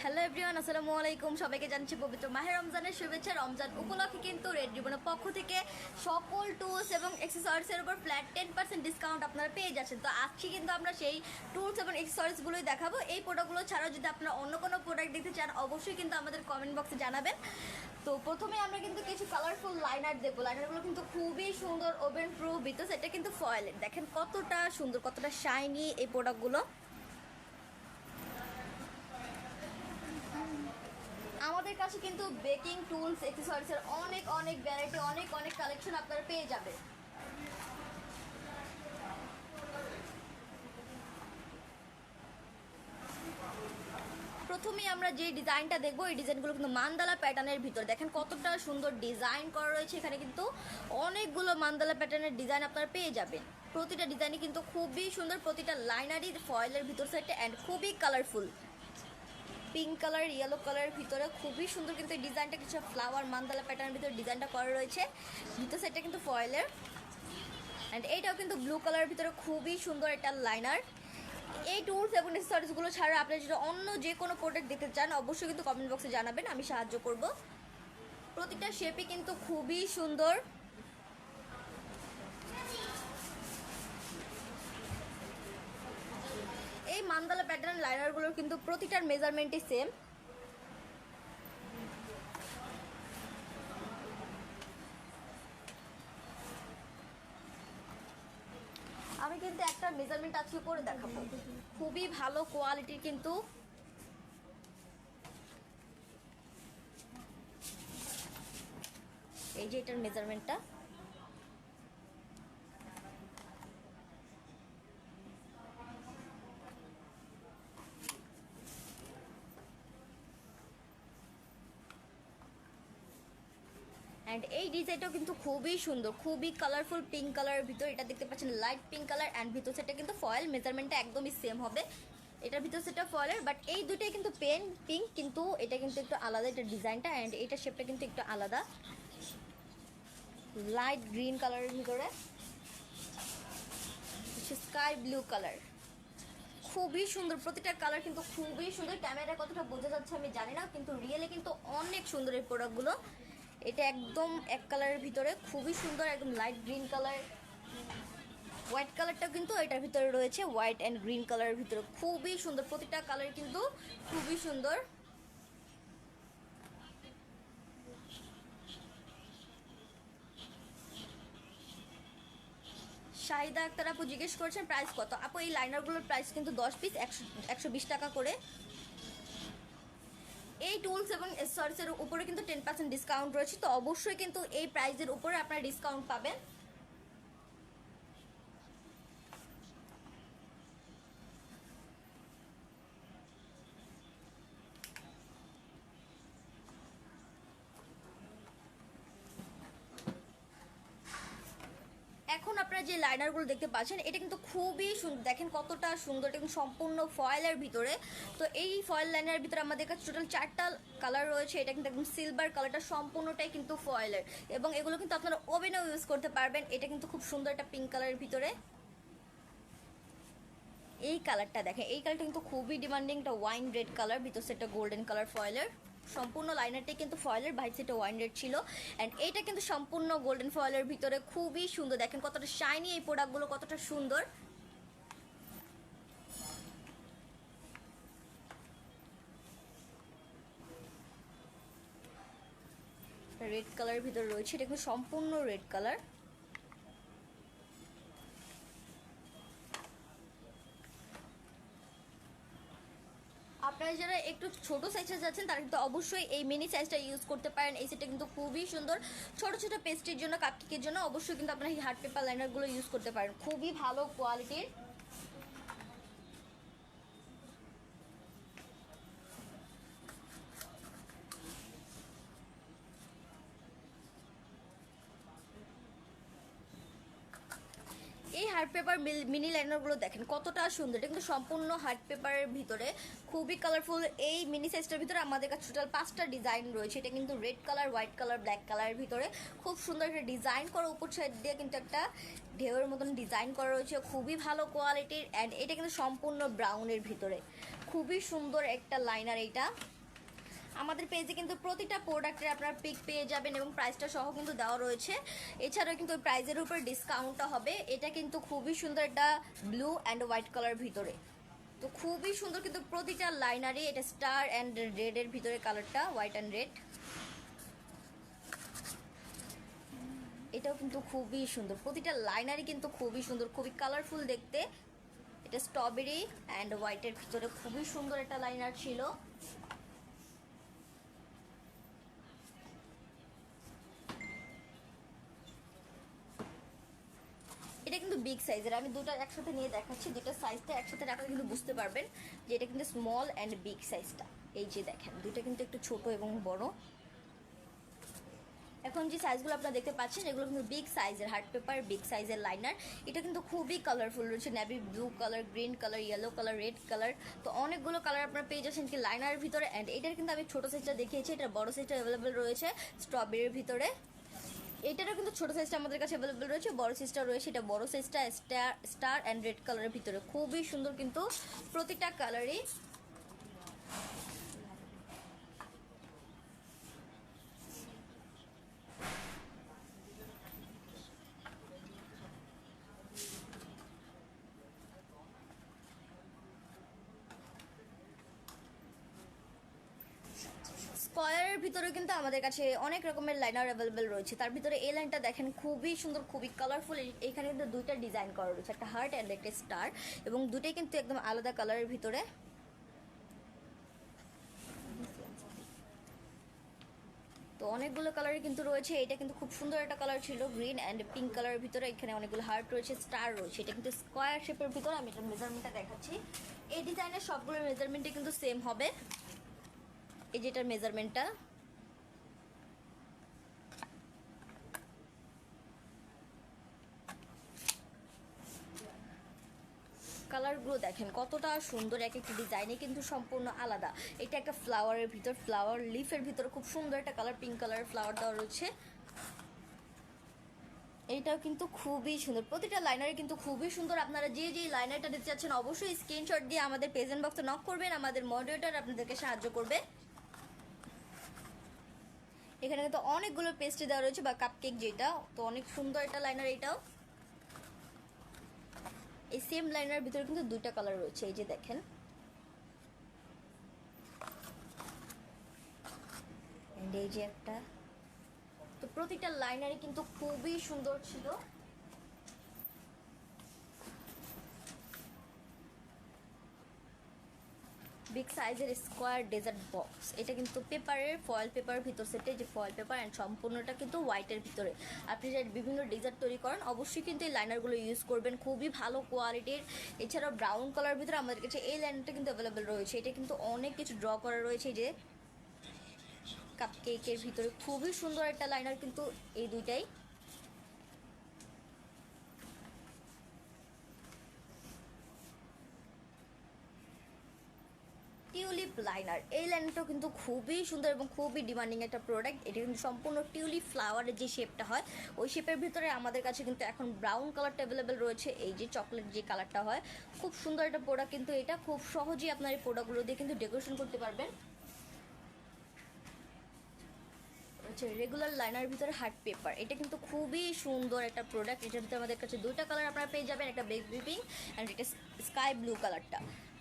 Hello everyone, আসসালামু আলাইকুম। সবাইকে জানাচ্ছি পবিত্র মাহে রমজানের শুভেচ্ছা। রমজান উপলক্ষে কিন্তু রেড রিবনের পক্ষ থেকে সকল টুলস এবং অ্যাক্সেসরিজের উপর ফ্ল্যাট 10% ডিসকাউন্ট আপনারা পেয়ে যাচ্ছেন। তো আজকে কিন্তু আমরা সেই টুলস এবং অ্যাক্সেসরিজগুলোই দেখাবো। এই প্রোডাক্টগুলো ছাড়াও যদি আপনারা অন্য কোনো প্রোডাক্ট দেখতে চান অবশ্যই কিন্তু আমাদের কমেন্ট বক্সে জানাবেন। তো প্রথমে আমরা কিন্তু কিছু কালারফুল লাইনার দেখবো। লাইনারগুলো কিন্তু খুবই সুন্দর, ওভেন প্রুফ, বিকজ এটা কিন্তু ফয়েলের। দেখেন কতটা সুন্দর, কতটা শাইনি এই প্রোডাক্টগুলো। আমাদের কাছে কিন্তু বেকিং টুলস অ্যাক্সেসরিজের অনেক অনেক ভ্যারাইটি, অনেক অনেক কালেকশন আপনারা পেয়ে যাবেন। প্রথমেই আমরা যে ডিজাইনটা দেখবো, এই ডিজাইনগুলো কিন্তু মান্দালা প্যাটার্নের ভিতর। দেখেন কতটা সুন্দর ডিজাইন করা রয়েছে। এখানে কিন্তু অনেকগুলো মান্দালা প্যাটার্নের ডিজাইন আপনারা পেয়ে যাবেন। প্রতিটা ডিজাইনই কিন্তু খুবই সুন্দর, প্রতিটা লাইনারই ফয়েলের ভিতর সাইডটা অ্যান্ড খুবই কালারফুল। পিঙ্ক কালার, ইয়েলো কালারের ভিতরে খুবই সুন্দর কিন্তু এই ডিজাইনটা, কিছু ফ্লাওয়ার মান্দালা প্যাটার্নের ভিতরে ডিজাইনটা করা রয়েছে। ভিতর সাইডটা কিন্তু ফয়েলের অ্যান্ড এইটাও কিন্তু ব্লু কালারের ভিতরে খুবই সুন্দর একটা লাইনার। এই টুলস এবং অ্যাক্সেসরিজগুলো ছাড়া আপনি যদি অন্য যে কোনো প্রোডাক্ট দেখতে চান অবশ্যই কিন্তু কমেন্ট বক্সে জানাবেন, আমি সাহায্য করব। প্রতিটা শেপই কিন্তু খুবই সুন্দর। এই মান্দালা প্যাটার্ন লাইনারগুলোর কিন্তু প্রতিটার মেজারমেন্টই সেম। আমি কিন্তু একটা মেজারমেন্ট আজকে করে দেখাবো, খুবই ভালো কোয়ালিটির কিন্তু। এই যে এটার মেজারমেন্টটা, অ্যান্ড এই ডিজাইনটাও কিন্তু খুবই সুন্দর, খুবই কালারফুল। পিঙ্ক কালারের ভিতর এটা দেখতে পাচ্ছেন, লাইট পিঙ্ক কালার অ্যান্ড ভিতর সেটা কিন্তু ফয়েল। মেজারমেন্টটা একদমই সেম হবে। এটার ভিতর সেটা ফয়েলের, বাট এই দুটোই কিন্তু পেন পিঙ্ক, কিন্তু এটা কিন্তু একটু আলাদা, এটা ডিজাইনটা অ্যান্ড এটার শেপটা কিন্তু একটু আলাদা। লাইট গ্রিন কালারের ভিতরে স্কাই ব্লু কালার, খুবই সুন্দর। প্রতিটা কালার কিন্তু খুবই সুন্দর। ক্যামেরা কতটা বোঝা যাচ্ছে আমি জানি না, কিন্তু রিয়েলে কিন্তু অনেক সুন্দর এই প্রোডাক্টগুলো। এটা একদম এক কালারের ভিতরে খুবই সুন্দর, একদম লাইট গ্রিন কালার। হোয়াইট কালারটাও কিন্তু এটার ভিতরে রয়েছে, হোয়াইট অ্যান্ড গ্রিন কালারের ভিতরে খুবই সুন্দর। প্রতিটা কালার কিন্তু খুবই সুন্দর। শাহিদা আক্তার আপু জিজ্ঞেস করেছেন প্রাইস কত। আপু এই লাইনারগুলোর প্রাইস কিন্তু 10 পিস 120 টাকা করে। এই টুলস এবং অ্যাক্সেসরিজের উপরে কিন্তু 10% ডিসকাউন্ট রয়েছে, তো অবশ্যই কিন্তু এই প্রাইসের উপরে আপনারা ডিসকাউন্ট পাবেন। এখন আপনারা যে লাইনারগুলো দেখতে পাচ্ছেন এটা কিন্তু খুবই সুন্দর। দেখেন কতটা সুন্দর, এটা কিন্তু সম্পূর্ণ ফয়েলের ভিতরে। তো এই ফয়েল লাইনারের ভিতরে আমাদের কাছে টোটাল 4টা কালার রয়েছে। এটা কিন্তু একদম সিলভার কালারটা সম্পূর্ণটাই কিন্তু ফয়েলের, এবং এগুলো কিন্তু আপনারা ওভেনেও ইউজ করতে পারবেন। এটা কিন্তু খুব সুন্দর একটা পিঙ্ক কালারের ভিতরে। এই কালারটা দেখেন, এই কালারটা কিন্তু খুবই ডিমান্ডিং, একটা ওয়াইন রেড কালার, ভিতর সেটা গোল্ডেন কালার ফয়েলের। সম্পূর্ণ লাইনারটাই কিন্তু ফয়েলের, বাইরে সেটা ওয়াইন রেড ছিল অ্যান্ড এইটা কিন্তু সম্পূর্ণ গোল্ডেন ফয়েলের ভিতরে খুবই সুন্দর। দেখেন কতটা শাইনি এই প্রোডাক্টগুলো, কতটা সুন্দর। রেড কালারের ভিতরে রয়েছে, এটা কিন্তু সম্পূর্ণ রেড কালার। আপনারা যারা একটু ছোট সাইজে যাচ্ছেন তারা কিন্তু অবশ্যই এই মিনি সাইজটা ইউজ করতে পারেন। এই সেটটা কিন্তু খুবই সুন্দর, ছোট ছোট পেস্ট্রির জন্য, কাপকেকের জন্য অবশ্যই কিন্তু আপনারা এই হার্ড পেপার লাইনারগুলো ইউজ করতে পারেন, খুবই ভালো কোয়ালিটির। এই হার্ড পেপার মিনি লাইনারগুলো দেখেন কতটা সুন্দর, এটা কিন্তু সম্পূর্ণ হার্ড পেপারের ভিতরে খুবই কালারফুল। এই মিনি সাইজটার ভিতরে আমাদের কাছে টোটাল 5টা ডিজাইন রয়েছে। এটা কিন্তু red colour, white colour, black কালারের ভিতরে খুব সুন্দর একটা ডিজাইন করা, উপর সাইড দিয়ে কিন্তু একটা ঢেউয়ের মতন ডিজাইন করা রয়েছে, খুবই ভালো কোয়ালিটির। অ্যান্ড এটা কিন্তু সম্পূর্ণ ব্রাউনের ভিতরে খুবই সুন্দর একটা লাইনার। এটা আমাদের পেজে কিন্তু প্রতিটা প্রোডাক্টের আপনার পিক পেয়ে যাবেন এবং প্রাইসটা সহ কিন্তু দেওয়া রয়েছে। এছাড়াও কিন্তু ওই প্রাইসের উপর ডিসকাউন্টটা হবে। এটা কিন্তু খুবই সুন্দর, একটা ব্লু অ্যান্ড হোয়াইট কালার ভিতরে, তো খুবই সুন্দর কিন্তু প্রতিটা লাইনারই। এটা স্টার অ্যান্ড রেডের ভিতরে কালারটা, হোয়াইট অ্যান্ড রেড। এটাও কিন্তু খুবই সুন্দর, প্রতিটা লাইনারই কিন্তু খুবই সুন্দর, খুবই কালারফুল দেখতে। এটা স্ট্রবেরি অ্যান্ড হোয়াইটের ভিতরে খুবই সুন্দর একটা লাইনার ছিল। এটা কিন্তু বিগ সাইজের, আমি দুটো একসাথে নিয়ে দেখাচ্ছি, দুটো সাইজটা একসাথে রাখলে কিন্তু বুঝতে পারবেন যে এটা কিন্তু স্মল অ্যান্ড বিগ সাইজটা। এই যে দেখেন দুটো কিন্তু একটু ছোট এবং বড়। এখন যে সাইজগুলো আপনারা দেখতে পাচ্ছেন এগুলো কিন্তু বিগ সাইজের হার্ড পেপার, বিগ সাইজের লাইনার। এটা কিন্তু খুবই কালারফুল রয়েছে, navy blue colour, green colour, yellow colour, red colour, তো অনেকগুলো কালার আপনারা পেয়ে যাচ্ছেন কি লাইনারের ভিতরে। অ্যান্ড এটার কিন্তু আমি ছোটো সাইজটা দেখিয়েছি, এটা বড় সাইজটা অ্যাভেলেবেল রয়েছে স্ট্রবেরির ভিতরে। এটারও কিন্তু ছোটো সাইজটা আমাদের কাছে অ্যাভেলেবেল রয়েছে, বড় সাইজটা রয়েছে। এটা বড় সাইজটা স্টার অ্যান্ড রেড কালারের ভিতরে খুবই সুন্দর কিন্তু প্রতিটা কালারই। স্কয়ারের ভিতরে কিন্তু আমাদের কাছে অনেক রকমের লাইনার অ্যাভেলেবেল রয়েছে। তার ভিতরে এই লাইনটা দেখেন খুবই সুন্দর, খুবই কালারফুল। এখানে কিন্তু দুইটা ডিজাইন করা রয়েছে, একটা হার্ট অ্যান্ড একটা স্টার, এবং দুটোই কিন্তু একদম আলাদা কালারের ভিতরে। তো অনেকগুলো কালারই কিন্তু রয়েছে। এটা কিন্তু খুব সুন্দর একটা কালার ছিল, গ্রিন অ্যান্ড পিঙ্ক কালারের ভিতরে। এখানে অনেকগুলো হার্ট রয়েছে, স্টার রয়েছে। এটা কিন্তু স্কয়ার শেপের ভিতরে। আমি এটা মেজারমেন্টটা দেখাচ্ছি। এই ডিজাইনের সবগুলোর মেজারমেন্টে কিন্তু সেম হবে। এই যেটার মেজারমেন্টটা, কালারগুলো দেখেন কতটা সুন্দর, এক একটা ডিজাইনে কিন্তু সম্পূর্ণ আলাদা। এটা একটা ফ্লাওয়ারের ভিতর, ফ্লাওয়ার লিফের ভিতরে খুব সুন্দর একটা কালার, পিঙ্ক কালারের ফ্লাওয়ার দেওয়া রয়েছে। এইটাও কিন্তু খুবই সুন্দর, প্রতিটা লাইনারে কিন্তু খুবই সুন্দর। আপনারা যে যে লাইনারটা দিতে চাচ্ছেন অবশ্যই স্ক্রিনশট দিয়ে আমাদের প্রেজেন্ট বক্সে নক করবেন, আমাদের মডারেটর আপনাদেরকে সাহায্য করবে। এখানে কিন্তু অনেকগুলো পেস্ট্রি দেওয়া রয়েছে বা কাপকেক, যেটা তো অনেক সুন্দর একটা লাইনার। এটাও এই সেম লাইনার ভিতরে কিন্তু দুইটা কালার রয়েছে, এই যে দেখেন। এই যে একটা, তো প্রতিটা লাইনারই কিন্তু খুবই সুন্দর ছিল। বিগ সাইজের স্কোয়ার ডেজার্ট বক্স, এটা কিন্তু পেপারের, ফয়েল পেপারের ভিতর সেটে, যে ফয়েল পেপার অ্যান্ড সম্পূর্ণটা কিন্তু হোয়াইটের ভিতরে। আপনি যদি বিভিন্ন ডেজার্ট তৈরি করেন অবশ্যই কিন্তু এই লাইনারগুলো ইউজ করবেন, খুবই ভালো কোয়ালিটির। এছাড়াও ব্রাউন কালার ভিতরে আমাদের কাছে এই লাইনারটা কিন্তু অ্যাভেলেবেল রয়েছে। এটা কিন্তু অনেক কিছু ড্র করা রয়েছে, যে কাপকেকের ভিতরে খুবই সুন্দর একটা লাইনার কিন্তু এই দুইটাই। টিউলিপ লাইনার, এই লাইনারটাও কিন্তু খুবই সুন্দর এবং খুবই ডিমান্ডিং একটা প্রোডাক্ট। এটা কিন্তু সম্পূর্ণ টিউলিপ ফ্লাওয়ারের যে শেপটা হয় ওই শেপের ভিতরে আমাদের কাছে কিন্তু এখন ব্রাউন কালারটা অ্যাভেলেবেল রয়েছে। এই যে চকলেট যে কালারটা হয়, খুব সুন্দর একটা প্রোডাক্ট কিন্তু এটা। খুব সহজেই আপনার এই প্রোডাক্টগুলো দিয়ে কিন্তু ডেকোরেশন করতে পারবেন। রেগুলার লাইনার ভিতরে হার্ড পেপার, এটা কিন্তু খুবই সুন্দর একটা প্রোডাক্ট। এটার ভিতরে আমাদের কাছে দুইটা কালার আপনারা পেয়ে যাবেন, একটা বেবি পিঙ্ক অ্যান্ড এটা স্কাই ব্লু কালারটা।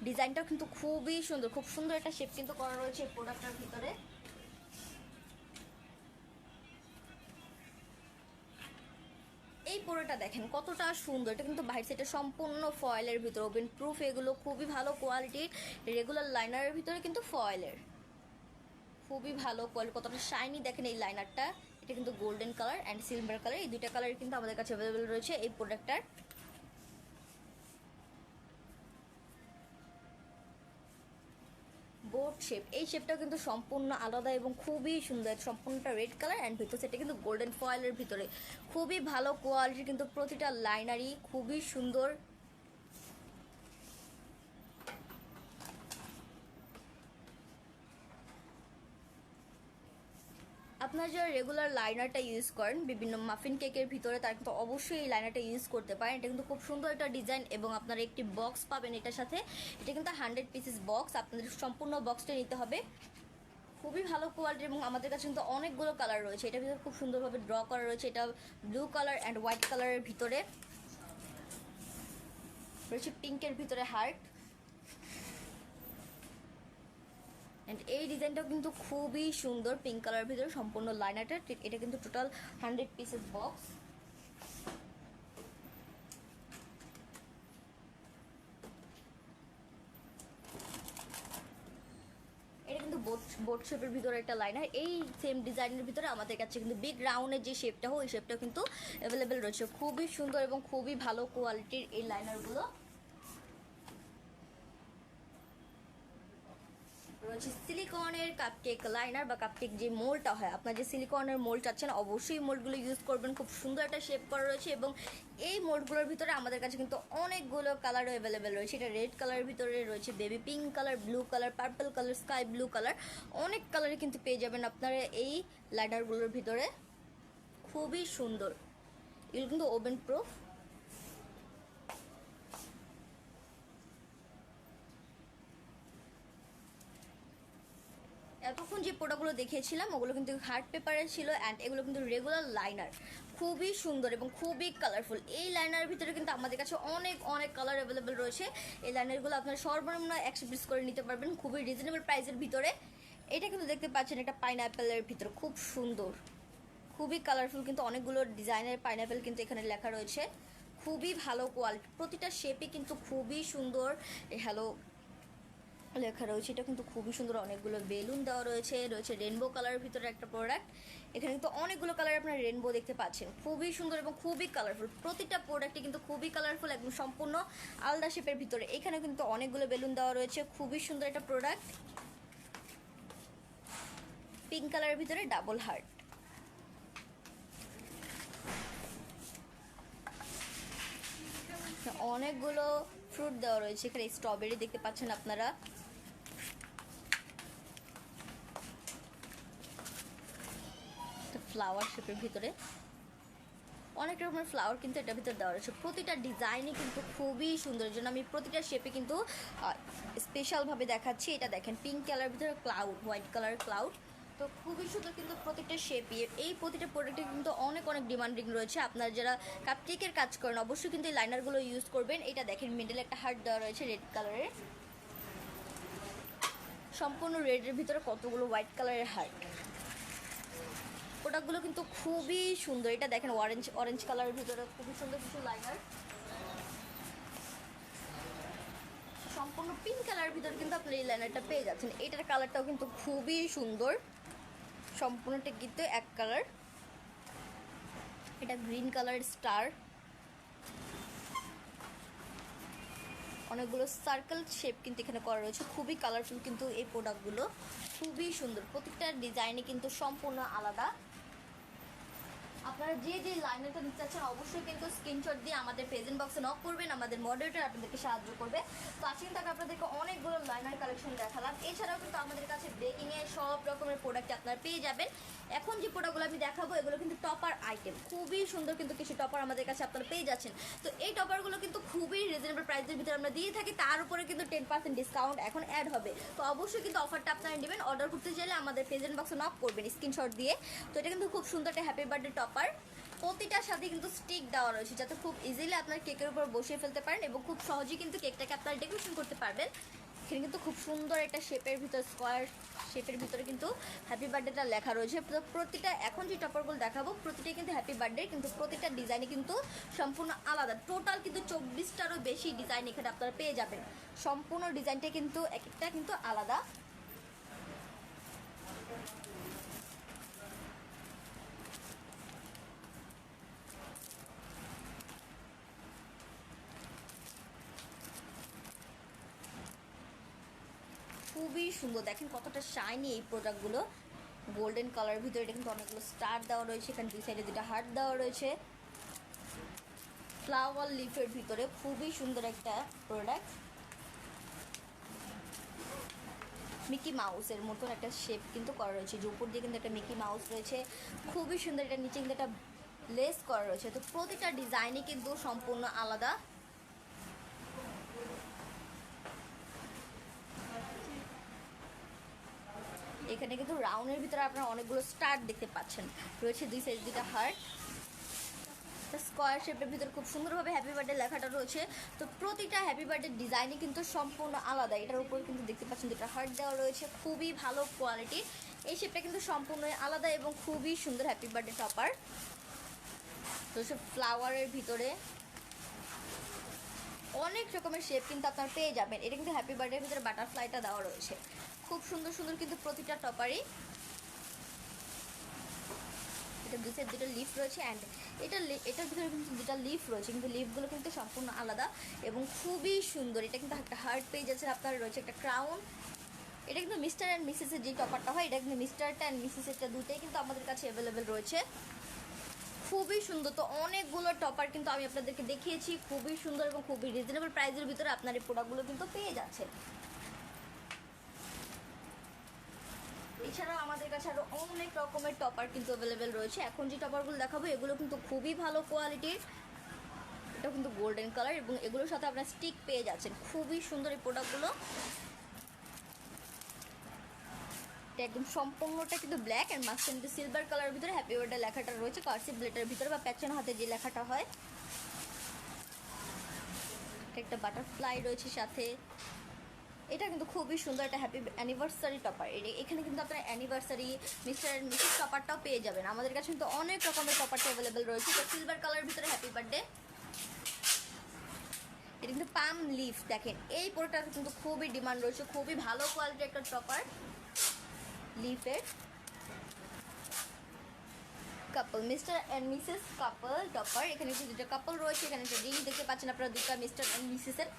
ডিজাইনটাও কিন্তু খুবই সুন্দর, খুব সুন্দর একটা শেপ কিন্তু করা রয়েছে এই প্রোডাক্টটার ভিতরে। এই পোড়াটা দেখেন কতটা সুন্দর, এটা কিন্তু বাইরে সেটা সম্পূর্ণ ফয়েলের ভিতরে, ওভেন প্রুফ, এগুলো খুবই ভালো কোয়ালিটির। রেগুলার লাইনারের ভিতরে কিন্তু ফয়েলের খুবই ভালো কোয়ালিটি, কতটা শাইনি দেখেন এই লাইনারটা। এটা কিন্তু golden colour and silver colour, এই দুইটা কালার কিন্তু আমাদের কাছে অ্যাভেলেবেল রয়েছে এই প্রোডাক্টটার। বোট শেপ, এই শেপটা কিন্তু সম্পূর্ণ আলাদা এবং খুবই সুন্দর। সম্পূর্ণটা রেড কালার অ্যান্ড ভিতর সেটা কিন্তু গোল্ডেন ফয়েলের ভিতরে, খুবই ভালো কোয়ালিটির কিন্তু প্রতিটা লাইনারই খুবই সুন্দর। আপনারা যারা রেগুলার লাইনারটা ইউজ করেন বিভিন্ন মাফিন কেকের ভিতরে, তার কিন্তু অবশ্যই এই লাইনারটা ইউজ করতে পারেন। এটা কিন্তু খুব সুন্দর একটা ডিজাইন এবং আপনারা একটি বক্স পাবেন এটার সাথে। এটা কিন্তু 100 পিসেস বক্স, আপনাদের সম্পূর্ণ বক্সটা নিতে হবে। খুবই ভালো কোয়ালিটি এবং আমাদের কাছে কিন্তু অনেকগুলো কালার রয়েছে। এটার ভিতরে খুব সুন্দরভাবে ড্র করা রয়েছে। এটা ব্লু কালার অ্যান্ড হোয়াইট কালারের ভিতরে রয়েছে, পিঙ্কের ভিতরে হার্ট। অ্যান্ড এই ডিজাইনটাও কিন্তু খুবই সুন্দর, পিঙ্ক কালারের ভিতরে সম্পূর্ণ লাইনারটা। এটা কিন্তু টোটাল 100 পিসেস বক্স। এটা কিন্তু বোট শেপের ভিতরে একটা লাইনার। এই সেম ডিজাইনের ভিতরে আমাদের কাছে কিন্তু বিগ রাউন্ডের যে শেপটা হয় ওই শেপটাও কিন্তু অ্যাভেলেবেল রয়েছে। খুবই সুন্দর এবং খুবই ভালো কোয়ালিটির এই লাইনারগুলো রয়েছে। সিলিকনের কাপকেক লাইনার বা কাপকেক যে মোল্ডটা হয়, আপনার যে সিলিকনের মোল্ড চাচ্ছেন অবশ্যই মোল্ডগুলো ইউজ করবেন। খুব সুন্দর একটা শেপ করা রয়েছে এবং এই মোল্ডগুলোর ভিতরে আমাদের কাছে কিন্তু অনেকগুলো কালারও অ্যাভেলেবেল রয়েছে। এটা রেড কালারের ভিতরে রয়েছে, baby pink colour, blue colour, purple colour, sky blue colour, অনেক কালারে কিন্তু পেয়ে যাবেন আপনারা এই লাইনারগুলোর ভিতরে। খুবই সুন্দর, এগুলো কিন্তু ওভেন প্রুফ। এতক্ষণ যে প্রোডাক্টগুলো দেখিয়েছিলাম ওগুলো কিন্তু হার্ড পেপারের ছিল অ্যান্ড এগুলো কিন্তু রেগুলার লাইনার, খুবই সুন্দর এবং খুবই কালারফুল। এই লাইনারের ভিতরে কিন্তু আমাদের কাছে অনেক অনেক কালার অ্যাভেলেবেল রয়েছে। এই লাইনারগুলো আপনারা সর্বনিম্ন 100 পিস করে নিতে পারবেন খুবই রিজনেবল প্রাইসের ভিতরে। এটা কিন্তু দেখতে পাচ্ছেন একটা পাইনঅ্যাপেলের ভিতরে, খুব সুন্দর, খুবই কালারফুল, কিন্তু অনেকগুলো ডিজাইনের পাইনঅ্যাপেল কিন্তু এখানে লেখা রয়েছে। খুবই ভালো কোয়ালিটি, প্রতিটা শেপে কিন্তু খুবই সুন্দর হ্যালো লেখা রয়েছে। এটা কিন্তু খুবই সুন্দর, অনেকগুলো বেলুন দেওয়া রয়েছে। রয়েছে রেনবো কালারের ভিতরে একটা প্রোডাক্ট। এখানে কিন্তু অনেকগুলো কালার আপনারা রেনবো দেখতে পাচ্ছেন, খুবই সুন্দর এবং খুবই কালারফুল। প্রতিটা প্রোডাক্টই কিন্তু খুবই কালারফুল, একদম সম্পূর্ণ আলাদা শেপের ভিতরে। এখানে কিন্তু অনেকগুলো বেলুন দেওয়া রয়েছে, খুবই সুন্দর একটা প্রোডাক্ট। পিঙ্ক কালারের ভিতরে ডাবল হার্ট। অনেকগুলো ফ্রুট দেওয়া রয়েছে, এখানে স্ট্রবেরি দেখতে পাচ্ছেন আপনারা। ফ্লাওয়ার শেপের ভিতরে অনেক রকমের ফ্লাওয়ার কিন্তু এটার ভিতরে দেওয়া রয়েছে। প্রতিটা ডিজাইনই কিন্তু খুবই সুন্দর, জন্য আমি প্রতিটা শেপে কিন্তু স্পেশালভাবে দেখাচ্ছি। এটা দেখেন পিঙ্ক কালারের ভিতরে ক্লাউড, হোয়াইট কালার ক্লাউড, তো খুবই সুন্দর কিন্তু প্রতিটা শেপই। এই প্রতিটা প্রোডাক্টে কিন্তু অনেক অনেক ডিমান্ডিং রয়েছে। আপনারা যারা কাপকেকের কাজ করেন অবশ্যই কিন্তু এই লাইনারগুলো ইউজ করবেন। এটা দেখেন মিডলে একটা হার্ট দেওয়া রয়েছে রেড কালারের, সম্পূর্ণ রেডের ভিতরে কতগুলো হোয়াইট কালারের হার্ট। প্রোডাক্টগুলো কিন্তু খুবই সুন্দর। এটা দেখেন অরেঞ্জ কালারের ভিতরে খুবই সুন্দর কিছু লাইনার। সম্পূর্ণ পিঙ্ক কালারের ভিতরে কিন্তু আপনি এই লাইনারটা পেয়ে যাচ্ছেন। এটার কালারটাও কিন্তু খুবই সুন্দর, সম্পূর্ণটা কিন্তু এক কালার। এটা গ্রিন কালার স্টার, অনেকগুলো সার্কেল শেপ কিন্তু এখানে করা রয়েছে। খুবই কালারফুল কিন্তু এই প্রোডাক্টগুলো, খুবই সুন্দর। প্রত্যেকটা ডিজাইনই কিন্তু সম্পূর্ণ আলাদা। আপনারা যে যে লাইনারটা নিতে চাচ্ছেন অবশ্যই কিন্তু স্ক্রিনশট দিয়ে আমাদের প্রেজেন্ট বক্সে নক করবেন, আমাদের মডারেটর আপনাদেরকে সাহায্য করবে। তো আজকে তাকে আপনাদেরকে অনেকগুলো লাইনার কালেকশন দেখালাম। এছাড়াও কিন্তু আমাদের কাছে বেকিংয়ের সব রকমের প্রোডাক্ট আপনারা পেয়ে যাবেন। এখন যে প্রোডাক্টগুলো আমি দেখাবো এগুলো কিন্তু টপার আইটেম, খুবই সুন্দর কিন্তু কিছু টপার আমাদের কাছে আপনারা পেয়ে যাচ্ছেন। তো এই টপারগুলো কিন্তু খুবই রিজনেবল প্রাইসের ভিতরে আমরা দিয়ে থাকি, তার উপরে কিন্তু 10% ডিসকাউন্ট এখন অ্যাড হবে। তো অবশ্যই কিন্তু অফারটা আপনারা নেবেন। অর্ডার করতে চাইলে আমাদের প্রেজেন্ট বক্সে নক করবেন স্ক্রিনশট দিয়ে। তো এটা কিন্তু খুব সুন্দর একটা হ্যাপি বার্থডে টপার, প্রতিটার সাথে কিন্তু স্টিক দেওয়া রয়েছে যাতে খুব ইজিলি আপনার কেকের উপর বসিয়ে ফেলতে পারেন এবং খুব সহজেই কিন্তু কেকটাকে আপনারা ডেকোরেশন করতে পারবেন। এখানে কিন্তু খুব সুন্দর একটা শেপের ভিতর, স্কোয়ার শেপের ভিতরে কিন্তু হ্যাপি বার্থডেটা লেখা রয়েছে। প্রতিটা এখন যে টপারগুলো দেখাবো প্রতিটাই কিন্তু হ্যাপি বার্থডে, কিন্তু প্রতিটা ডিজাইনে কিন্তু সম্পূর্ণ আলাদা। টোটাল কিন্তু 24টারও বেশি ডিজাইন এখানে আপনারা পেয়ে যাবেন। সম্পূর্ণ ডিজাইনটা কিন্তু এক একটা কিন্তু আলাদা। খুবই সুন্দর, দেখেন কতটা শাইনি এই প্রোডাক্টগুলো। গোল্ডেন কালারের ভিতরে এটা কিন্তু অনেকগুলো স্টার দেওয়া রয়েছে, এখানে দুই সাইডে দুটা হার্ট দেওয়া রয়েছে, ফ্লাওয়ার লিফের ভিতরে খুবই সুন্দর একটা প্রোডাক্ট। মিকি মাউসের মতন একটা শেপ কিন্তু করা রয়েছে, যে উপর দিয়ে কিন্তু একটা মিকি মাউস রয়েছে, খুবই সুন্দর। এটা নিচে কিন্তু একটা লেস করা রয়েছে। তো প্রতিটা ডিজাইনই কিন্তু সম্পূর্ণ আলাদা। এখানে কিন্তু রাউন্ডের ভিতরে আপনারা অনেকগুলো স্টার দেখতে পাচ্ছেন, রয়েছে দুই সাইড দুটা হার্ট। স্কোয়ার শেপের ভিতরে খুব সুন্দরভাবে হ্যাপি বার্থডে লেখাটা রয়েছে। তো প্রতিটা হ্যাপি বার্থডে ডিজাইনই কিন্তু সম্পূর্ণ আলাদা। এটার উপর কিন্তু দেখতে পাচ্ছেন দুটা হার্ট দেওয়া রয়েছে, খুবই ভালো কোয়ালিটির। এই শেপটা কিন্তু সম্পূর্ণ আলাদা এবং খুবই সুন্দর হ্যাপি বার্থডে টপার। তো সব ফ্লাওয়ারের ভিতরে অনেক রকমের শেপ কিন্তু আপনারা পেয়ে যাবেন। এটা কিন্তু হ্যাপি বার্থডের ভিতরে বাটারফ্লাইটা দেওয়া রয়েছে, খুব সুন্দর সুন্দর কিন্তু প্রতিটা টপারই। এটা দুই সাইড দুটো লিফ রয়েছে, অ্যান্ড এটার ভিতরে কিন্তু দুটা লিফ রয়েছে, কিন্তু লিফগুলো কিন্তু সম্পূর্ণ আলাদা এবং খুবই সুন্দর। এটা কিন্তু একটা হার্ট পেয়ে যাচ্ছে আপনার, রয়েছে একটা ক্রাউন। এটা কিন্তু মিস্টার অ্যান্ড মিসেসের যে টপারটা হয়, এটা কিন্তু মিস্টারটা অ্যান্ড মিসেসেরটা দুটোই কিন্তু আমাদের কাছে অ্যাভেলেবেল রয়েছে, খুবই সুন্দর। তো অনেকগুলো টপার কিন্তু আমি আপনাদেরকে দেখিয়েছি, খুবই সুন্দর এবং খুবই রিজনেবল প্রাইসের ভিতরে আপনার এই প্রোডাক্টগুলো কিন্তু পেয়ে যাচ্ছে। এছাড়াও আমাদের কাছে আরও অনেক রকমের টপার কিন্তু অ্যাভেলেবেল রয়েছে। এখন যে টপারগুলো দেখাবো এগুলো কিন্তু খুবই ভালো কোয়ালিটির। এটা কিন্তু গোল্ডেন কালার এবং এগুলোর সাথে আপনার স্টিক পেয়ে যাচ্ছেন, খুবই সুন্দর এই প্রোডাক্টগুলো। এটা একদম সম্পূর্ণটা কিন্তু ব্ল্যাক অ্যান্ড মাঝখানে কিন্তু সিলভার কালারের ভিতরে হ্যাপি বার্থডে লেখাটা রয়েছে, কার্সিভ লেটারের ভিতরে বা প্যাচানো হাতে যে লেখাটা হয়। একটা বাটারফ্লাই রয়েছে সাথে। এটা কিন্তু খুবই সুন্দর একটা হ্যাপি অ্যানিভার্সারি টপার। এখানে কিন্তু আপনার অ্যানিভার্সারি মিস্টার অ্যান্ড মিসেস টপারটাও পেয়ে যাবেন। আমাদের কাছে কিন্তু অনেক রকমের টপারটা অ্যাভেলেবেল রয়েছে। তো সিলভার কালারের ভিতরে হ্যাপি বার্থডে। এটা কিন্তু পাম লিফ, দেখেন এই প্রোডাক্টটা কিন্তু খুবই ডিমান্ড রয়েছে, খুবই ভালো কোয়ালিটির একটা টপার লিফের। Couple, Mr and Mrs couple topper. এখানে কিন্তু দুটো কাপল রয়েছে, এখানে একটা রিং দেখতে পাচ্ছেন আপনারা দুটো মিস্টার অ্যান্ড মিসেসের।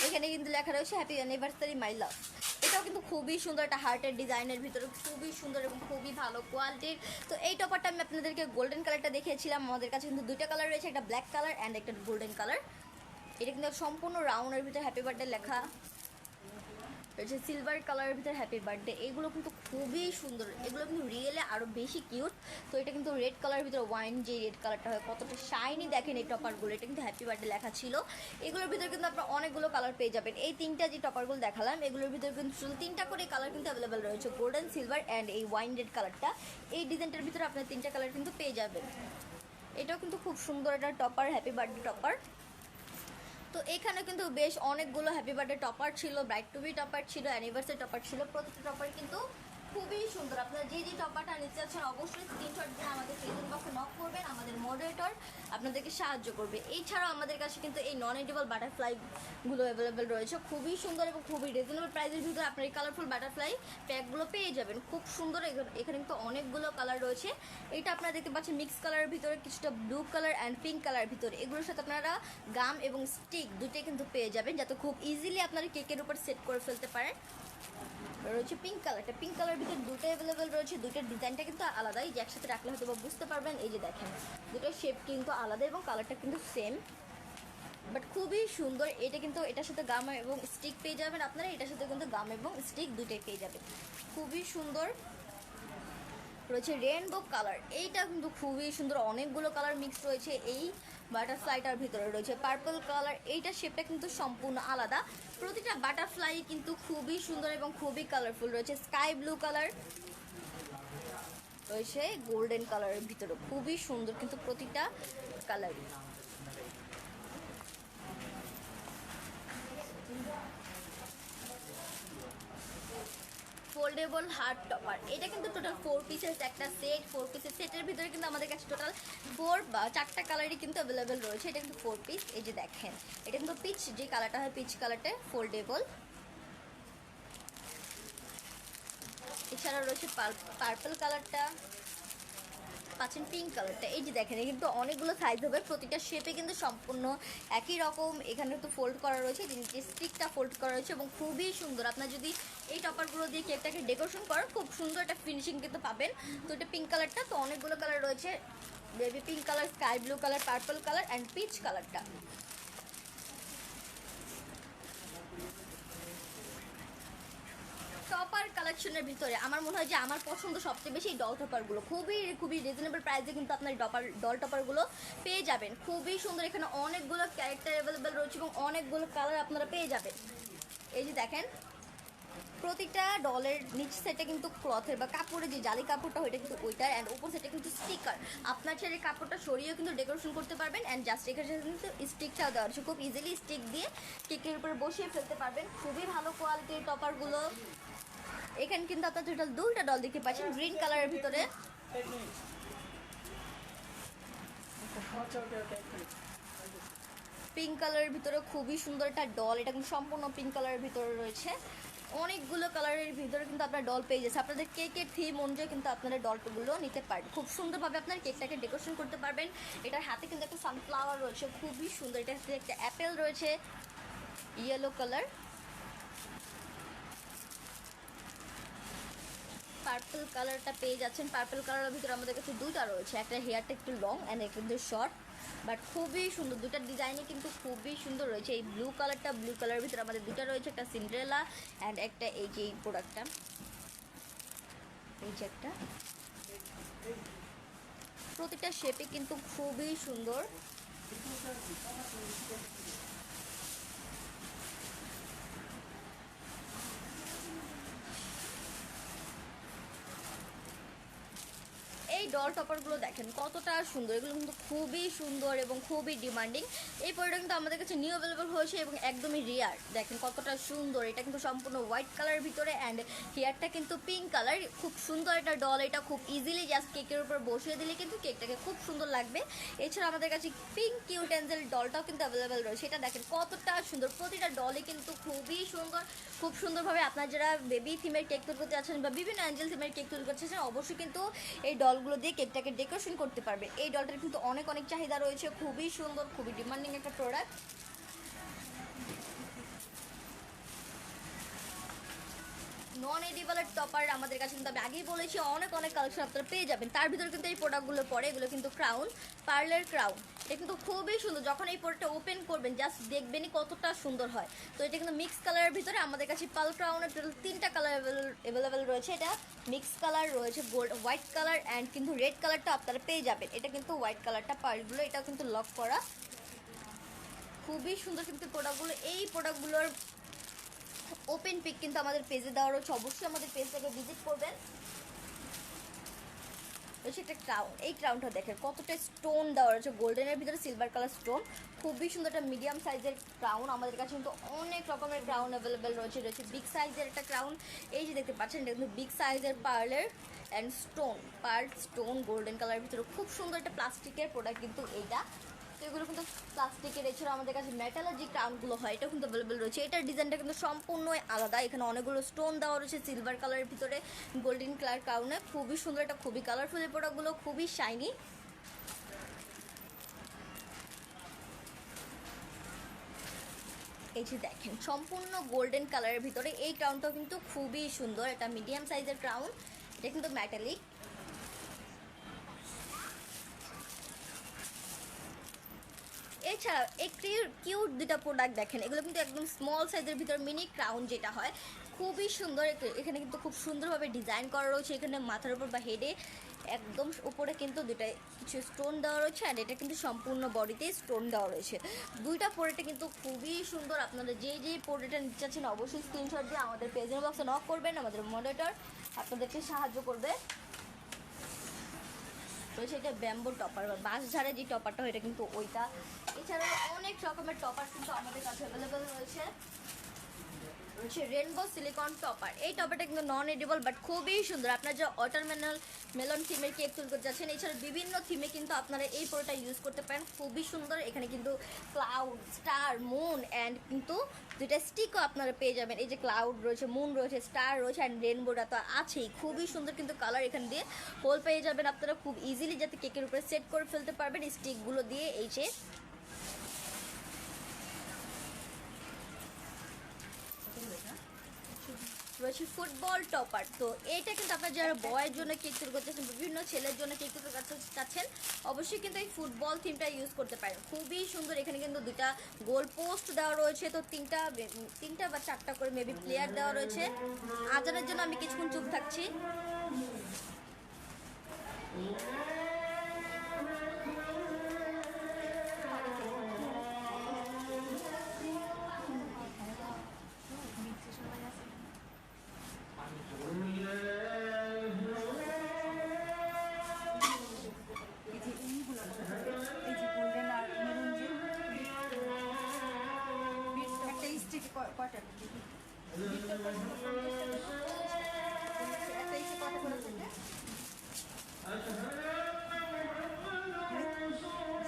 এখানে কিন্তু লেখা রয়েছে হ্যাপি অ্যানিভার্সারি মাই লাভ। এটাও কিন্তু খুবই সুন্দর একটা হার্টের ডিজাইনের ভিতরে, খুবই সুন্দর এবং খুবই ভালো কোয়ালিটির। তো এই টপারটা আমি আপনাদেরকে গোল্ডেন কালারটা দেখিয়েছিলাম। আমাদের কাছে কিন্তু দুইটা কালার রয়েছে, একটা ব্ল্যাক কালার অ্যান্ড একটা গোল্ডেন কালার। এটা কিন্তু সম্পূর্ণ রাউন্ডের ভিতরে হ্যাপি বার্থডে লেখা রয়েছে, সিলভার কালারের ভিতরে হ্যাপি বার্থডে। এগুলো কিন্তু খুবই সুন্দর, এগুলো কিন্তু রিয়েলে আরও বেশি কিউট। তো এটা কিন্তু রেড কালারের ভিতরে ওয়াইন যে রেড কালারটা হয় কতটা শাইনি দেখেন এই টপারগুলো। এটা কিন্তু হ্যাপি বার্থডে লেখা ছিল। এগুলোর ভিতরে কিন্তু আপনার অনেকগুলো কালার পেয়ে যাবেন। এই তিনটা যে টপারগুলো দেখালাম এগুলোর ভিতরে কিন্তু শুধু তিনটা করে কালার কিন্তু অ্যাভেলেবেল রয়েছে, গোল্ডেন, সিলভার অ্যান্ড এই ওয়াইন রেড কালারটা। এই ডিজাইনটার ভিতরে আপনার তিনটা কালার কিন্তু পেয়ে যাবেন। এটাও কিন্তু খুব সুন্দর একটা টপার, হ্যাপি বার্থডে টপার। তো এখানে কিন্তু বেশ অনেকগুলো হ্যাপি বার্থডে টপার ছিল, ব্রাইট টু বি টপার ছিল, অ্যানিভার্সারি টপার ছিল। প্রতিটা টপার কিন্তু খুবই সুন্দর। আপনারা যে টপারটা নিতে চাচ্ছেন অবশ্যই স্ক্রিনশট দিয়ে আমাদের ফেসবুক বক্সে নক করবেন, আমাদের মডারেটর আপনাদেরকে সাহায্য করবে। এছাড়াও আমাদের কাছে কিন্তু এই নন এডিবল বাটারফ্লাইগুলো অ্যাভেলেবেল রয়েছে, খুবই সুন্দর এবং খুবই রিজনেবল প্রাইসের ভিতরে আপনার এই কালারফুল বাটারফ্লাই প্যাকগুলো পেয়ে যাবেন, খুব সুন্দর। এখানে কিন্তু অনেকগুলো কালার রয়েছে। এটা আপনারা দেখতে পাচ্ছেন মিক্স কালারের ভিতরে, কিছুটা ব্লু কালার অ্যান্ড পিঙ্ক কালারের ভিতরে। এগুলোর সাথে আপনারা গাম এবং স্টিক দুটোই কিন্তু পেয়ে যাবেন, যাতে খুব ইজিলি আপনারা কেকের উপর সেট করে ফেলতে পারেন। রয়েছে পিঙ্ক কালারটা, পিঙ্ক কালার ভিতরে দুটো অ্যাভেলেবেল রয়েছে। দুটোর ডিজাইনটা কিন্তু আলাদা, এই যে একসাথে রাখলে হয়তো বুঝতে পারবেন। এই যে দেখেন দুটোর শেপ কিন্তু আলাদা এবং কালারটা কিন্তু সেম, বাট খুবই সুন্দর। এটা কিন্তু এটার সাথে গাম এবং স্টিক পেয়ে যাবেন আপনারা, এটার সাথে কিন্তু গাম এবং স্টিক দুটোই পেয়ে যাবেন, খুবই সুন্দর। রয়েছে রেইনবো কালার, এইটা কিন্তু খুবই সুন্দর, অনেকগুলো কালার মিক্স রয়েছে। এই বাটারফ্লাইটার ভিতরে রয়েছে পার্পল কালার, এইটার শেপটা কিন্তু সম্পূর্ণ আলাদা। প্রতিটা বাটারফ্লাই কিন্তু খুবই সুন্দর এবং খুবই কালারফুল। রয়েছে স্কাই ব্লু কালার, রয়েছে গোল্ডেন কালারের ভিতরে, খুবই সুন্দর কিন্তু প্রতিটা কালারই। ফোল্ডেবল হার্ট টপার, এটা কিন্তু টোটাল 4 পিসের একটা সেট। 4 পিসের সেটের ভিতরে কিন্তু আমাদের কাছে টোটাল 4 কালারই কিন্তু অ্যাভেলেবেল রয়েছে। এটা কিন্তু 4 পিস। এই যে দেখেন এটা কিন্তু পিচ যে কালারটা হয়, পিচ কালারটা ফোল্ডেবল। এছাড়া রয়েছে পার্পল কালারটা, পাচ্ছেন পিঙ্ক কালারটা। এই যে দেখেন কিন্তু অনেকগুলো সাইজ হবে, প্রতিটা শেপে কিন্তু সম্পূর্ণ একই রকম। এখানে তো ফোল্ড করা রয়েছে, নিচে স্টিকটা ফোল্ড করা রয়েছে এবং খুবই সুন্দর। আপনার যদি এই টপারগুলো দিয়ে কেকটাকে ডেকোরেশন করেন খুব সুন্দর একটা ফিনিশিং কিন্তু পাবেন। তো এটা পিঙ্ক কালারটা, তো অনেকগুলো কালার রয়েছে, baby pink colour, sky blue colour, purple colour and peach কালারটা। টপার কালেকশনের ভিতরে আমার মনে হয় যে আমার পছন্দ সবচেয়ে বেশি ডল টপারগুলো। খুবই খুবই রিজনেবল প্রাইসে কিন্তু আপনার ডল টপারগুলো পেয়ে যাবেন। খুবই সুন্দর, এখানে অনেকগুলো ক্যারেক্টার অ্যাভেলেবেল রয়েছে এবং অনেকগুলো কালার আপনারা পেয়ে যাবেন। এই যে দেখেন প্রতিটা ডলের নিচ সেটে কিন্তু ক্লথের বা কাপড়ের যে জালি কাপড়টা ওইটা কিন্তু ওইটার, অ্যান্ড উপর সেটে কিন্তু স্টিকার। আপনার ছেলে কাপড়টা সরিয়েও কিন্তু ডেকোরেশন করতে পারবেন। অ্যান্ড জাস্ট এখানে কিন্তু স্টিকটাও দেওয়া আছে, খুব ইজিলি স্টিক দিয়ে কেকের উপরে বসিয়ে ফেলতে পারবেন। খুবই ভালো কোয়ালিটির টপারগুলো। এখানে কিন্তু আপনার টোটাল দুইটা ডল দেখতে পাচ্ছেন গ্রিন কালারের ভিতরে। পিঙ্ক কালারের ভিতরে খুবই সুন্দর একটা ডল, এটা কিন্তু সম্পূর্ণ পিঙ্ক কালারের ভিতরে রয়েছে। অনেকগুলো কালারের ভিতরে কিন্তু আপনার ডল পেয়ে যাচ্ছে। আপনাদের কেকের থিম অনুযায়ী কিন্তু আপনারা ডলগুলো নিতে পারেন। খুব সুন্দরভাবে আপনার কেকটাকে ডেকোরেশন করতে পারবেন। এটার হাতে কিন্তু একটা সানফ্লাওয়ার রয়েছে, খুবই সুন্দর। এটার হাতে একটা অ্যাপেল রয়েছে ইয়েলো কালার, পার্পল কালারটা পেয়ে যাচ্ছেন। পার্পল কালারের ভিতরে আমাদের কাছে দুইটা রয়েছে, একটা হেয়ারটা একটু লং অ্যান্ড একটা কিন্তু শর্ট, বাট খুবই সুন্দর। দুটার ডিজাইনই কিন্তু খুবই সুন্দর রয়েছে। এই ব্লু কালারটা, ব্লু কালারের ভিতরে আমাদের দুটা রয়েছে, একটা সিন্ড্রেলা অ্যান্ড একটা এই যে এই প্রোডাক্টটা, এই যে একটা। প্রতিটা শেপে কিন্তু খুবই সুন্দর। এই ডল টপারগুলো দেখেন কতটা সুন্দর, এগুলো কিন্তু খুবই সুন্দর এবং খুবই ডিমান্ডিং। এই প্রোডাক্ট কিন্তু আমাদের কাছে নিউ অ্যাভেলেবল হয়েছে এবং একদমই রেয়ার। দেখেন কতটা সুন্দর, এটা কিন্তু সম্পূর্ণ হোয়াইট কালারের ভিতরে অ্যান্ড হেয়ারটা কিন্তু পিঙ্ক কালার। খুব সুন্দর একটা ডল, এটা খুব ইজিলি জাস্ট কেকের উপর বসিয়ে দিলে কিন্তু কেকটাকে খুব সুন্দর লাগবে। এছাড়া আমাদের কাছে পিঙ্ক কিউট অ্যাঞ্জেল ডলটাও কিন্তু অ্যাভেলেবেল রয়েছে। এটা দেখেন কতটা সুন্দর, প্রতিটা ডলে কিন্তু খুবই সুন্দর। খুব সুন্দরভাবে আপনার যারা বেবি থিমের কেক তৈরি করতে আছেন বা বিভিন্ন অ্যাঞ্জেল থিমের কেক তৈরি করতে আছেন অবশ্যই কিন্তু এই ডলগুলো দিয়ে কেকটাকে ডেকোরেশন করতে পারবে। এই ডলটার কিন্তু অনেক অনেক চাহিদা রয়েছে, খুবই সুন্দর, খুবই ডিমান্ডিং একটা প্রোডাক্ট। নন এডিবলের টপার আমাদের কাছে কিন্তু আমি আগেই বলেছি অনেক অনেক কালেকশন আপনারা পেয়ে যাবেন। তার ভিতরে কিন্তু এই প্রোডাক্টগুলো পড়ে, এগুলো কিন্তু ক্রাউন, পার্লের ক্রাউন। এটা কিন্তু খুবই সুন্দর, যখন এই প্রোডাক্টটা ওপেন করবেন জাস্ট দেখবেনই কতটা সুন্দর হয়। তো এটা কিন্তু মিক্স কালারের ভিতরে আমাদের কাছে পার্ল ক্রাউনের টোটাল তিনটা কালার অ্যাভেলেবেল রয়েছে। এটা মিক্স কালার রয়েছে, গোল্ড হোয়াইট কালার অ্যান্ড কিন্তু রেড কালারটা আপনারা পেয়ে যাবেন। এটা কিন্তু হোয়াইট কালারটা পার্লগুলো, এটাও কিন্তু লক করা। খুবই সুন্দর কিন্তু প্রোডাক্টগুলো। এই প্রোডাক্টগুলোর ওপেন পিক কিন্তু আমাদের পেজে দেওয়া রয়েছে, অবশ্যই আমাদের পেজটাকে ভিজিট করবেন। একটা ক্রাউন, এই ক্রাউনটা দেখেন কতটা স্টোন দেওয়া রয়েছে, গোল্ডেনের ভিতরে সিলভার কালার স্টোন। খুবই সুন্দর একটা মিডিয়াম সাইজের ক্রাউন। আমাদের কাছে কিন্তু অনেক রকমের ক্রাউন অ্যাভেলেবেল রয়েছে। বিগ সাইজের একটা ক্রাউন, এই যে দেখতে পাচ্ছেন এটা কিন্তু বিগ সাইজের পার্লের and stone, pearl stone golden কালারের ভিতরে খুব সুন্দর একটা প্লাস্টিকের প্রোডাক্ট কিন্তু এইটা। তো এগুলো কিন্তু প্লাস্টিকের। এছাড়া আমাদের কাছে মেটালের যে ক্রাউনগুলো হয় এটাও কিন্তু অ্যাভেলেবেল রয়েছে। এটার ডিজাইনটা কিন্তু সম্পূর্ণই আলাদা, এখানে অনেকগুলো স্টোন দেওয়া রয়েছে সিলভার কালারের ভিতরে গোল্ডেন কালার ক্রাউনে। খুবই সুন্দর, এটা খুবই কালারফুল। এই প্রোডাক্টগুলো খুবই শাইনি। এই যে দেখেন সম্পূর্ণ গোল্ডেন কালারের ভিতরে এই ক্রাউনটাও কিন্তু খুবই সুন্দর। এটা মিডিয়াম সাইজের ক্রাউন, এটা কিন্তু মেটালিক। এছাড়াও এই কিউট দুটা প্রোডাক্ট দেখেন, এগুলো কিন্তু একদম স্মল সাইজের ভিতর মিনি ক্রাউন যেটা হয়, খুবই সুন্দর। এখানে কিন্তু খুব সুন্দরভাবে ডিজাইন করা রয়েছে। এখানে মাথার উপর বা হেডে একদম উপরে কিন্তু দুটা কিছু স্টোন দেওয়া রয়েছে, আর এটা কিন্তু সম্পূর্ণ বডিতে স্টোন দেওয়া রয়েছে। দুইটা প্রোডাক্টে কিন্তু খুবই সুন্দর। আপনারা যে প্রোডাক্টটা নিতে চাচ্ছেন অবশ্যই স্ক্রিনশট দিয়ে আমাদের পেজের বক্সে নক করবেন, আমাদের মডারেটর আপনাদেরকে সাহায্য করবে। রয়েছে এটা ব্যাম্বো টপার বা বাঁশ ঝাড়ে যে টপারটা হয় এটা কিন্তু ওইটা। এছাড়াও অনেক রকমের টপার কিন্তু আমাদের কাছে অ্যাভেলেবেল রয়েছে। রয়েছে রেনবো সিলিকন টপার। এই টপারটা কিন্তু নন এডিবল বাট খুবই সুন্দর। আপনার যে ওয়াটারমেলন মেলন থিমের কেক তৈরি করতে যাচ্ছেন, এছাড়া বিভিন্ন থিমে কিন্তু আপনারা এই প্রোডাক্টটা ইউজ করতে পারেন, খুবই সুন্দর। এখানে কিন্তু ক্লাউড, স্টার, মুন অ্যান্ড কিন্তু দুইটা স্টিকও আপনারা পেয়ে যাবেন। এই যে ক্লাউড রয়েছে, মুন রয়েছে, স্টার রয়েছে অ্যান্ড রেনবোটা তো আছেই। খুবই সুন্দর কিন্তু কালার এখান দিয়ে হোল পেয়ে যাবেন আপনারা খুব ইজিলি, যাতে কেকের উপরে সেট করে ফেলতে পারবেন স্টিকগুলো দিয়ে। এই যে রয়েছে ফুটবল টপার। তো এইটা কিন্তু আপনার যারা বয়ের জন্য কেক তৈরি করতেছেন, বিভিন্ন ছেলের জন্য কেক তৈরি করতে চাচ্ছেন, অবশ্যই কিন্তু এই ফুটবল থিমটা ইউজ করতে পারেন, খুবই সুন্দর। এখানে কিন্তু দুটা গোল পোস্ট দেওয়া রয়েছে, তো তিনটা বা চারটা করে মেবি প্লেয়ার দেওয়া রয়েছে। আজানের জন্য আমি কিছুক্ষণ চুপ থাকছি।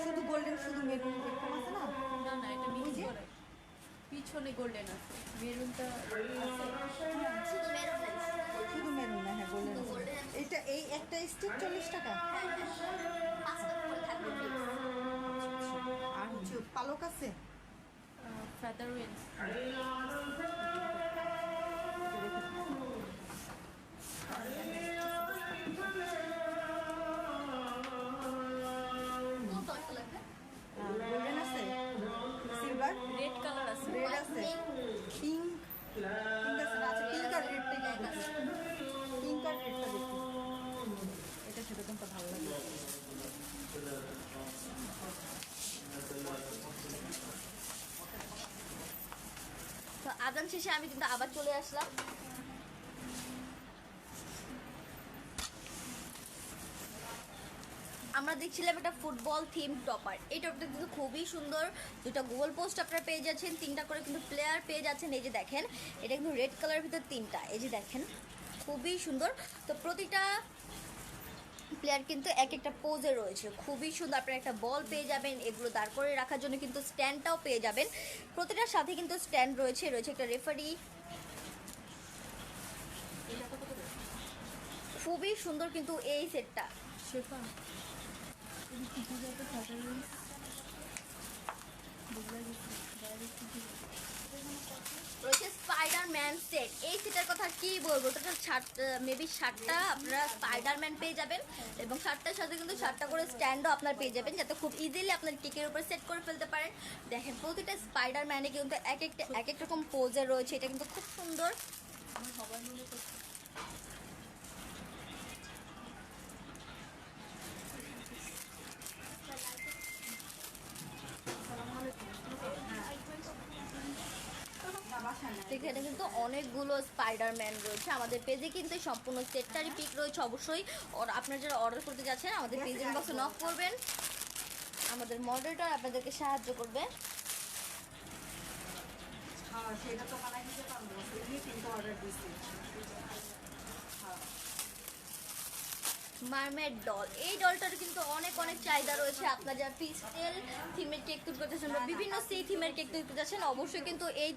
শুধু গোল্ডেন, শুধু মেরুন এরকম আছে না? না না, এটা মিক্স করে। পিছনে গোল্ডেন আছে, মেরুনটা শুধু মেরুন না, হ্যাঁ গোল্ডেন আছে। এটা এই একটা স্টিক 40 টাকা। আর হচ্ছে পালক আছে। Feather wings. গোল্ডেন আছে, সিলভার, রেড কালার আছে। রেড আছে, পিঙ্ক, পিঙ্ক আছে না? আচ্ছা পিঙ্ক আর রেডটা দেখি, পিঙ্ক আর রেডটা দেখি, এটা সেরকমটা ভালো লাগে। তো আজান শেষে আমি কিন্তু আবার চলে আসলাম। আমরা দেখছিলাম একটা ফুটবল থিম টপার। এই টপটা কিন্তু খুবই সুন্দর, দুটা গোল পোস্ট আপনারা পেয়ে যাচ্ছেন, তিনটা করে কিন্তু প্লেয়ার পেয়ে যাচ্ছেন। এই যে দেখেন, এটা কিন্তু রেড কালারের ভিতর তিনটা, এই যে দেখেন খুবই সুন্দর। তো প্রতিটা প্লেয়ার কিন্তু এক একটা পোজে রয়েছে, খুবই সুন্দর। আপনারা একটা বল পেয়ে যাবেন, এগুলো দাঁড় করে রাখার জন্য কিন্তু স্ট্যান্ডটাও পেয়ে যাবেন। প্রতিটার সাথে কিন্তু স্ট্যান্ড রয়েছে, রয়েছে একটা রেফারি। খুবই সুন্দর কিন্তু এই সেটটা। শেফা রয়েছে স্পাইডারম্যান সেট। এই সেটের কথা কি বলবো, টোটাল মেবি 7টা আপনারা স্পাইডারম্যান পেয়ে যাবেন, এবং 7টার সাথে কিন্তু 7টা করে স্ট্যান্ডও আপনার পেয়ে যাবেন, যাতে খুব ইজিলি আপনার কেকের উপর সেট করে ফেলতে পারেন। দেখেন প্রতিটা স্পাইডারম্যানে কিন্তু এক এক রকম পোজে রয়েছে, এটা কিন্তু খুব সুন্দর। এখানে কিন্তু অনেকগুলো স্পাইডারম্যান রয়েছে। আমাদের পেজে কিন্তু সম্পূর্ণ সেটটারই পিক রয়েছে। অবশ্যই আপনারা যারা অর্ডার করতে যাচ্ছেন আমাদের পেজ ইনবক্সে নক করবেন, আমাদের মডারেটর আপনাদেরকে সাহায্য করবে। হ্যাঁ সেটা তো বানাই দিতে পারবো, এমনি কিন্তু অর্ডার দিচ্ছি। মারমেড ডল, এই ডলটার কিন্তু অনেক অনেক চাহিদা রয়েছে। আপনার যারা পিস্টেল থিমের কেক তৈরি করতে চাচ্ছেন বা বিভিন্ন সেই থিমের কেক তৈরি করতে চাচ্ছেন, অবশ্যই কিন্তু এই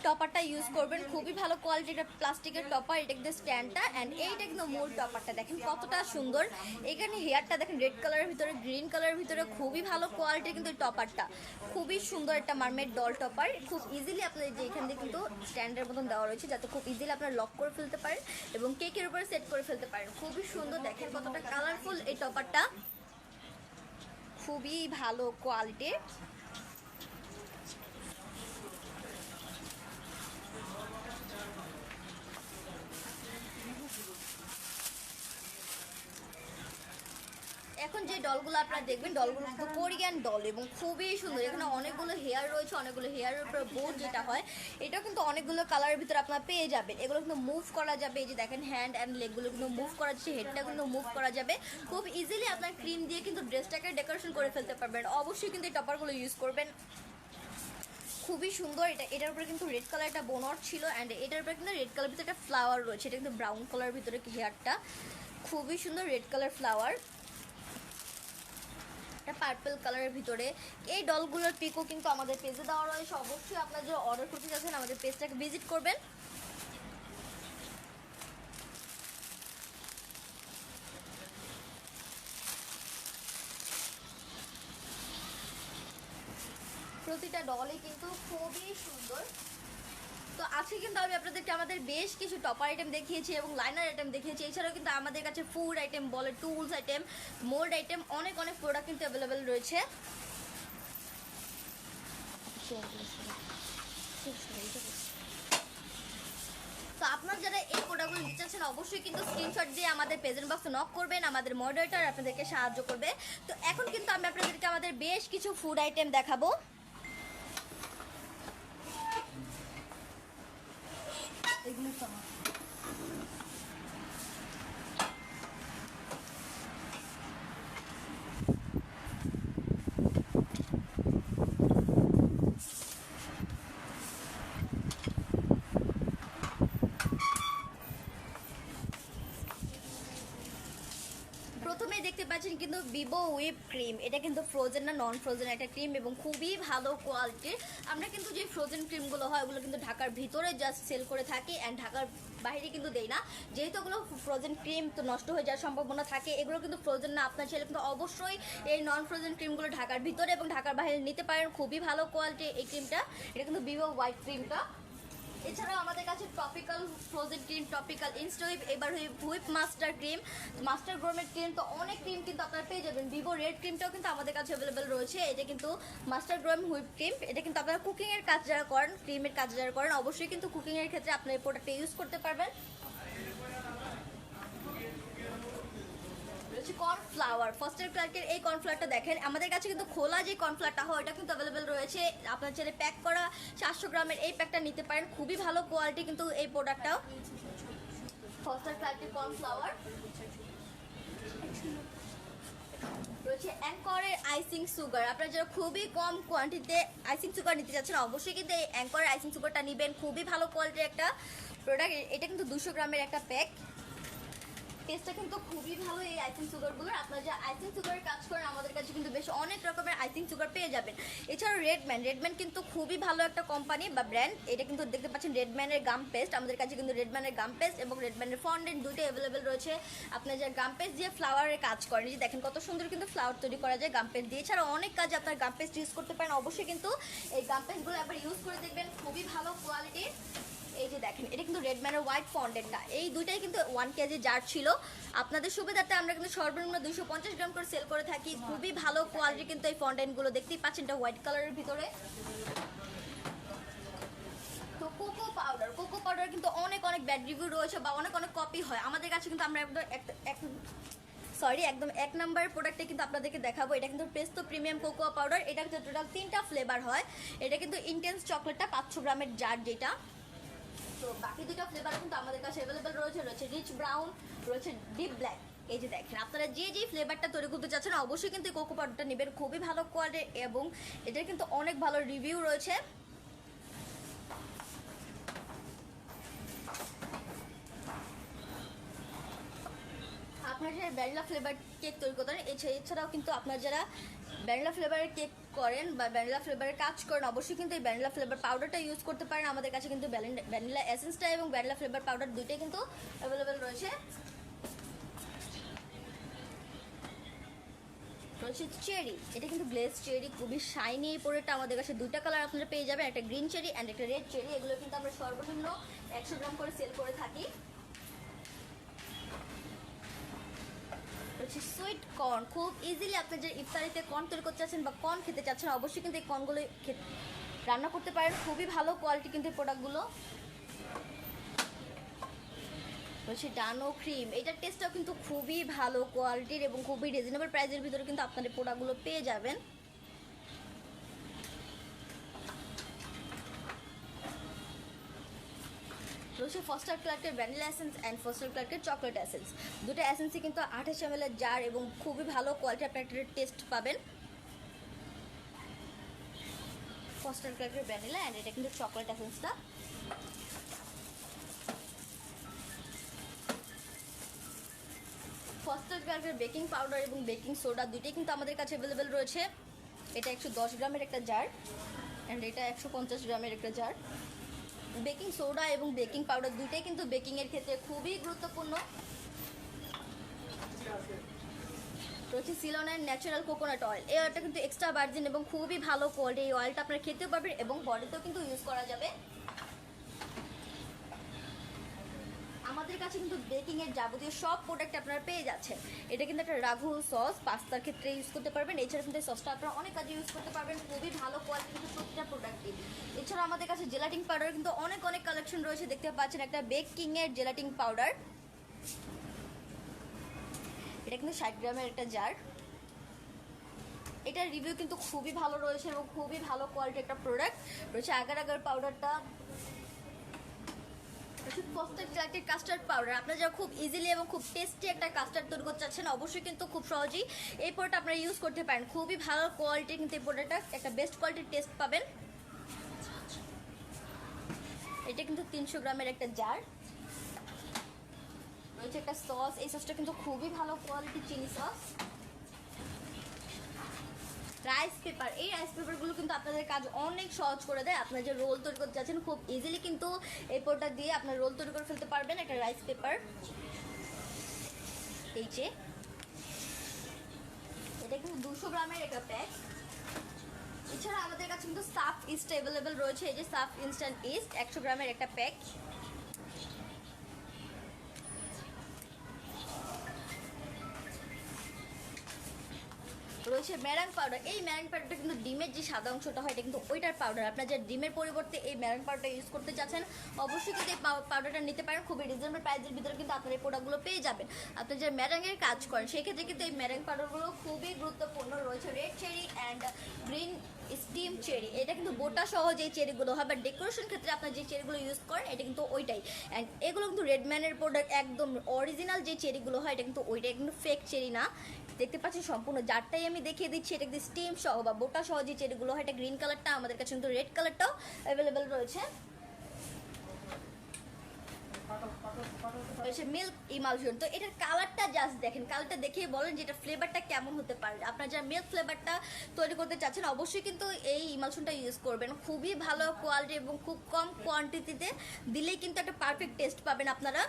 টপারটা ইউজ করবেন। খুবই ভালো কোয়ালিটির প্লাস্টিকের টপার, এটা কিন্তু স্ট্যান্ডটা অ্যান্ড এইটা কিন্তু মূল টপারটা দেখেন কতটা সুন্দর। এখানে হেয়ারটা দেখেন রেড কালারের ভিতরে, গ্রিন কালারের ভিতরে, খুবই ভালো কোয়ালিটির কিন্তু টপারটা, খুবই সুন্দর একটা মারমেড ডল টপার। খুব ইজিলি আপনার যে এখান থেকে কিন্তু স্ট্যান্ডের মতন দেওয়া রয়েছে, যাতে খুব ইজিলি আপনারা লক করে ফেলতে পারেন এবং কেকের উপরে সেট করে ফেলতে পারেন। খুবই সুন্দর, দেখেন কতটা কালারফুল এই টপারটা, খুবই ভালো কোয়ালিটির। এখন যে ডলগুলো আপনারা দেখবেন, ডলগুলো কিন্তু কোরিয়ান ডল এবং খুবই সুন্দর। এখানে অনেকগুলো হেয়ার রয়েছে, অনেকগুলো হেয়ারের উপর বোর্ড যেটা হয়, এটা কিন্তু অনেকগুলো কালারের ভিতরে আপনারা পেয়ে যাবেন। এগুলো কিন্তু মুভ করা যাবে, এই যে দেখেন হ্যান্ড অ্যান্ড লেগগুলো কিন্তু মুভ করা যাচ্ছে, হেডটা কিন্তু মুভ করা যাবে। খুব ইজিলি আপনার ক্রিম দিয়ে কিন্তু ড্রেসটাকে ডেকোরেশন করে ফেলতে পারবেন। অবশ্যই কিন্তু এই টপারগুলো ইউজ করবেন, খুবই সুন্দর। এটার উপরে কিন্তু রেড কালার একটা বোনট ছিল অ্যান্ড এটার উপরে কিন্তু রেড কালার ভিতরে একটা ফ্লাওয়ার রয়েছে, এটা কিন্তু ব্রাউন কালার ভিতরে হেয়ারটা, খুবই সুন্দর রেড কালার ফ্লাওয়ার, এটা পার্পল কালারের ভিতরে। এই ডলগুলোর পিকও কিন্তু আমাদের পেজে দেওয়া রয়েছে, অবশ্যই আপনারা যারা অর্ডার করতে চাচ্ছেন আমাদের পেজটাকে ভিজিট করবেন। প্রতিটা ডলই কিন্তু খুবই সুন্দর। তো আজকে কিন্তু আমি আপনাদেরকে আমাদের বেশ কিছু টপার আইটেম দেখিয়েছি এবং লাইনার আইটেম দেখিয়েছি। এছাড়াও কিন্তু আমাদের কাছে ফুড আইটেম বলে, টুলস আইটেম, মোল্ড আইটেম, অনেক অনেক প্রোডাক্ট কিন্তু অ্যাভেলেবেল রয়েছে। তো আপনারা যারা এই প্রোডাক্টগুলো নিতে চাচ্ছেন অবশ্যই কিন্তু স্ক্রিনশট দিয়ে আমাদের প্রেজেন্ট বক্সে নক করবেন, আমাদের মডারেটর আপনাদেরকে সাহায্য করবে। তো এখন কিন্তু আমি আপনাদেরকে আমাদের বেশ কিছু ফুড আইটেম দেখাবো। এগুলো সমান। প্রথমেই দেখতে পাচ্ছেন কিন্তু ভিভো হুইপ ক্রিম, এটা কিন্তু ফ্রোজেন না নন ফ্রোজেন একটা ক্রিম এবং খুবই ভালো কোয়ালিটির। আমরা কিন্তু যে ফ্রোজেন ক্রিমগুলো হয় ওগুলো কিন্তু ঢাকার ভিতরে জাস্ট সেল করে থাকি অ্যান্ড ঢাকার বাইরে কিন্তু দেই না, যেহেতু ওগুলো ফ্রোজেন ক্রিম তো নষ্ট হয়ে যাওয়ার সম্ভাবনা থাকে। এগুলো কিন্তু ফ্রোজেন না, আপনার ছেলে কিন্তু অবশ্যই এই নন ফ্রোজেন ক্রিমগুলো ঢাকার ভিতরে এবং ঢাকার বাইরে নিতে পারেন। খুবই ভালো কোয়ালিটি এই ক্রিমটা, এটা কিন্তু ভিভো হোয়াইট ক্রিমটা। এছাড়াও আমাদের কাছে topical frozen cream, topical insta whip, এবার হুইপ মাস্টার ক্রিম, মাস্টার গ্রোমের ক্রিম, তো অনেক ক্রিম কিন্তু আপনারা পেয়ে যাবেন। ভিভো রেড ক্রিমটাও কিন্তু আমাদের কাছে অ্যাভেলেবেল রয়েছে। এটা কিন্তু মাস্টার গ্রোম হুইপ ক্রিম, এটা কিন্তু আপনারা কুকিংয়ের কাজ যারা করেন, ক্রিমের কাজ যারা করেন অবশ্যই কিন্তু কুকিংয়ের ক্ষেত্রে আপনার এই প্রোডাক্টটা ইউজ করতে পারবেন। কর্নফ্লাওয়ার, ফার্স্টের ক্লার্কের এই কর্নফ্লাওয়ারটা দেখেন, আমাদের কাছে কিন্তু খোলা যে কর্নফ্লাওয়ারটা হয় এটা কিন্তু অ্যাভেলেবেল রয়েছে। আপনার ছেলে প্যাক করা 400 গ্রামের এই প্যাকটা নিতে পারেন, খুবই ভালো কোয়ালিটি কিন্তু এই প্রোডাক্টটাও। ফার্স্টের ক্লার্কের কর্নফ্লাওয়ার রয়েছে। অ্যাঙ্করের আইসিং সুগার, আপনারা যারা খুবই কম কোয়ান্টিটিতে আইসিং সুগার নিতে চাচ্ছেন অবশ্যই কিন্তু এই অ্যাঙ্করের আইসিং সুগারটা নেবেন, খুবই ভালো কোয়ালিটির একটা প্রোডাক্ট। এটা কিন্তু 200 গ্রামের একটা প্যাক, টেস্টটা কিন্তু খুবই ভালো এই আইসিং সুগারগুলোর। আপনারা যে আইসিং সুগারের কাজ করেন আমাদের কাছে কিন্তু বেশ অনেক রকমের আইসিং সুগার পেয়ে যাবেন। এছাড়াও রেডম্যান কিন্তু খুবই ভালো একটা কোম্পানি বা ব্র্যান্ড। এটা কিন্তু দেখতে পাচ্ছেন রেডম্যানের গাম পেস্ট, আমাদের কাছে কিন্তু রেডম্যানের গাম পেস্ট এবং রেডম্যানের ফন্ডেন্ট দুটোই অ্যাভেলেবেল রয়েছে। আপনার যে গাম পেস্ট দিয়ে ফ্লাওয়ারের কাজ করেন, যে দেখেন কত সুন্দর কিন্তু ফ্লাওয়ার তৈরি করা যায় গাম পেস্ট দিয়ে। এছাড়াও অনেক কাজে আপনার গাম পেস্ট ইউজ করতে পারেন, অবশ্যই কিন্তু এই গাম পেস্টগুলো একবার ইউজ করে দেখবেন, খুবই ভালো কোয়ালিটির। এই যে দেখেন এটা কিন্তু রেডম্যানের হোয়াইট ফন্ডেন্টটা, এই দুইটাই কিন্তু 1 কেজি জার ছিল। আপনাদের সুবিধাতে আমরা কিন্তু সর্বনিম্ন 250 গ্রাম করে সেল করে থাকি, খুবই ভালো কোয়ালিটি কিন্তু এই ফন্ডেন্টগুলো। দেখতেই পাচ্ছেন এটা হোয়াইট কালারের ভিতরে। তো কোকো পাউডার কিন্তু অনেক অনেক ব্যাড রিভিউ রয়েছে বা অনেক অনেক কপি হয় আমাদের কাছে, কিন্তু আমরা একদম 1 নাম্বার প্রোডাক্টে কিন্তু আপনাদেরকে দেখাবো। এটা কিন্তু পেস্তো প্রিমিয়াম কোকো পাউডার, এটা কিন্তু টোটাল 3টা ফ্লেভার হয়। এটা কিন্তু ইন্টেন্স চকলেটটা 500 গ্রামের জার যেটা, তো বাকি দুটো ফ্লেভার কিন্তু আমাদের কাছে অ্যাভেলেবেল রয়েছে। রিচ ব্রাউন, রয়েছে ডিপ ব্ল্যাক। এই যে দেখেন আপনারা যে ফ্লেভারটা তৈরি করতে চাচ্ছেন অবশ্যই কিন্তু এই কোকো পাউডারটা নেবেন, খুবই ভালো কোয়ালিটি এবং এটার কিন্তু অনেক ভালো রিভিউ রয়েছে। আপনারা যারা ভ্যানিলা ফ্লেভার কেক তৈরি করতেন, এছাড়াও কিন্তু আপনারা যারা ভ্যানিলা ফ্লেভারের কেক করেন বা ভ্যানিলা ফ্লেভারের কাজ করেন অবশ্যই কিন্তু এই ভ্যানিলা ফ্লেভার পাউডারটা ইউজ করতে পারেন। আমাদের কাছে কিন্তু ভ্যানিলা এসেন্সটা এবং ভ্যানিলা ফ্লেভার পাউডার দুইটাই কিন্তু অ্যাভেলেবেল রয়েছে। চেরি, এটা কিন্তু গ্লেজ চেরি, খুবই শাইনি এই প্রোডাক্টটা। আমাদের কাছে দুইটা কালার আপনারা পেয়ে যাবেন, একটা গ্রিন চেরি অ্যান্ড একটা রেড চেরি। এগুলো কিন্তু আমরা সর্বনিম্ন 100 গ্রাম করে সেল করে থাকি। সুইট কর্ন, খুব ইজিলি আপনি যে ইফতারিতে কর্ন তৈরি করতে চাচ্ছেন বা কর্ন খেতে চাচ্ছেন অবশ্যই কিন্তু এই কর্নগুলো রান্না করতে পারেন, খুবই ভালো কোয়ালিটি কিন্তু এই প্রোডাক্টগুলো। ডানো ক্রিম, এটার টেস্টটাও কিন্তু খুবই ভালো কোয়ালিটির এবং খুবই রিজনেবল প্রাইসের ভিতরে কিন্তু আপনাদের প্রোডাক্টগুলো পেয়ে যাবেন। রয়েছে ফস্টার ক্লার্কের ভ্যানিলা এসেন্স অ্যান্ড ফস্টার ক্লার্কের চকলেট এসেন্স, দুটো এসেন্সই কিন্তু 28 ml এর জার এবং খুবই ভালো কোয়ালিটি আপনার একটা টেস্ট পাবেন। ফস্টার ক্লার্কের ভ্যানিলা অ্যান্ড এটা কিন্তু চকলেট এসেন্সটা। ফস্টার বেকিং পাউডার এবং বেকিং সোডা দুইটাই কিন্তু আমাদের কাছে অ্যাভেলেবেল রয়েছে। এটা 110 গ্রামের একটা জার অ্যান্ড এটা 150 গ্রামের একটা জার। বেকিং সোডা এবং বেকিং পাউডার দুইটাই কিন্তু বেকিংয়ের ক্ষেত্রে খুবই গুরুত্বপূর্ণ। রয়েছে সিলনের ন্যাচারাল কোকোনাট অয়েল। এই অয়েলটা কিন্তু এক্সট্রা ভার্জিন এবং খুবই ভালো কোয়ালিটি। এই অয়েলটা আপনারা খেতেও পারবেন এবং বডিতেও কিন্তু ইউজ করা যাবে। আমাদের কাছে কিন্তু বেকিং এর যাবতীয় সব প্রোডাক্ট আপনারা পেয়ে যাচ্ছেন। এটা কিন্তু একটা রাঘু সস, পাস্তার ক্ষেত্রে ইউজ করতে পারবেন। এছাড়া কিন্তু এই সসটা আপনারা অনেক কাজে ইউজ করতে পারবেন। খুবই ভালো কোয়ালিটি কিন্তু প্রতিটা প্রোডাক্টই। এছাড়া আমাদের কাছে জেলাটিন পাউডার কিন্তু অনেক কালেকশন রয়েছে। দেখতে পাচ্ছেন একটা বেকিং এর জেলাটিন পাউডার, এটা কিন্তু 60 গ্রামের একটা জার। এটার রিভিউ কিন্তু খুবই ভালো রয়েছে এবং খুবই ভালো কোয়ালিটি একটা প্রোডাক্ট রয়েছে। আগার আগার পাউডারটা কাস্টার্ড পাউডার। আপনারা যারা খুব ইজিলি এবং খুব টেস্টি একটা কাস্টার্ড তৈরি করতে চাচ্ছেন অবশ্যই কিন্তু খুব সহজেই এই প্রোডাক্ট আপনারা ইউজ করতে পারেন। খুবই ভালো কোয়ালিটির কিন্তু এই প্রোডাক্টটা একটা বেস্ট কোয়ালিটির টেস্ট পাবেন। এটা কিন্তু 300 গ্রামের একটা জার। রয়েছে একটা সস, এই সসটা কিন্তু খুবই ভালো কোয়ালিটির চিলি সস। রাইস পেপার, এই রাইস পেপারগুলো কিন্তু আপনাদের কাজ অনেক সহজ করে দেয়। আপনারা যে রোল তৈরি করতে চাচ্ছেন খুব ইজিলি কিন্তু এই প্রোডাক্ট দিয়ে আপনার রোল তৈরি করে ফেলতে পারবেন। একটা রাইস পেপার, এই যে এটা কিন্তু 200 গ্রামের একটা প্যাক। এছাড়া আমাদের কাছে কিন্তু সাফ ইস্ট অ্যাভেলেবেল রয়েছে। এই যে সাফ ইনস্ট্যান্ট ইস্ট 100 গ্রামের একটা প্যাক। রয়েছে ম্যারাং পাউডার। এই ম্যারাং পাউডারটা কিন্তু ডিমের যে সাদা অংশটা হয় এটা কিন্তু ওইটার পাউডার। আপনারা যে ডিমের পরিবর্তে এই ম্যারাং পাউডারটা ইউজ করতে চাচ্ছেন অবশ্যই কিন্তু এই পাউডারটা নিতে পারেন। খুবই রিজনেবল প্রাইসের ভিতরে কিন্তু আপনারা এই প্রোডাক্টগুলো পেয়ে যাবেন। আপনি যে ম্যারাঙের কাজ করেন সেই ক্ষেত্রে কিন্তু এই ম্যারাং পাউডারগুলো খুবই গুরুত্বপূর্ণ। রয়েছে red cherry and green steam cherry. এটা কিন্তু বোটা সহ যে চেরিগুলো হয় বা ডেকোরেশন ক্ষেত্রে আপনার যে চেরিগুলো ইউজ করেন এটা কিন্তু ওইটাই। অ্যান্ড এগুলো কিন্তু রেডম্যানের প্রোডাক্ট, একদম অরিজিনাল যে চেরিগুলো হয় এটা কিন্তু ওইটাই, কিন্তু ফেক চেরি না। দেখতে পাচ্ছেন সম্পূর্ণ জারটাই আমি দেখিয়ে দিচ্ছি। এটা কিন্তু স্টিম সহ বা বোটা সহ যে চেরিগুলো হয়, এটা গ্রিন কালারটা, আমাদের কাছে কিন্তু রেড কালারটাও অ্যাভেলেবেল রয়েছে। মিল্ক ইমালশন, তো এটার কালারটা জাস্ট দেখেন, কালারটা দেখেই বলেন যে এটা ফ্লেভারটা কেমন হতে পারে। আপনারা যারা মিল্ক ফ্লেভারটা তৈরি করতে চাচ্ছেন অবশ্যই কিন্তু এই ইমালশনটা ইউজ করবেন। খুবই ভালো কোয়ালিটি এবং খুব কম কোয়ান্টিটিতে দিলেই কিন্তু একটা পারফেক্ট টেস্ট পাবেন আপনারা।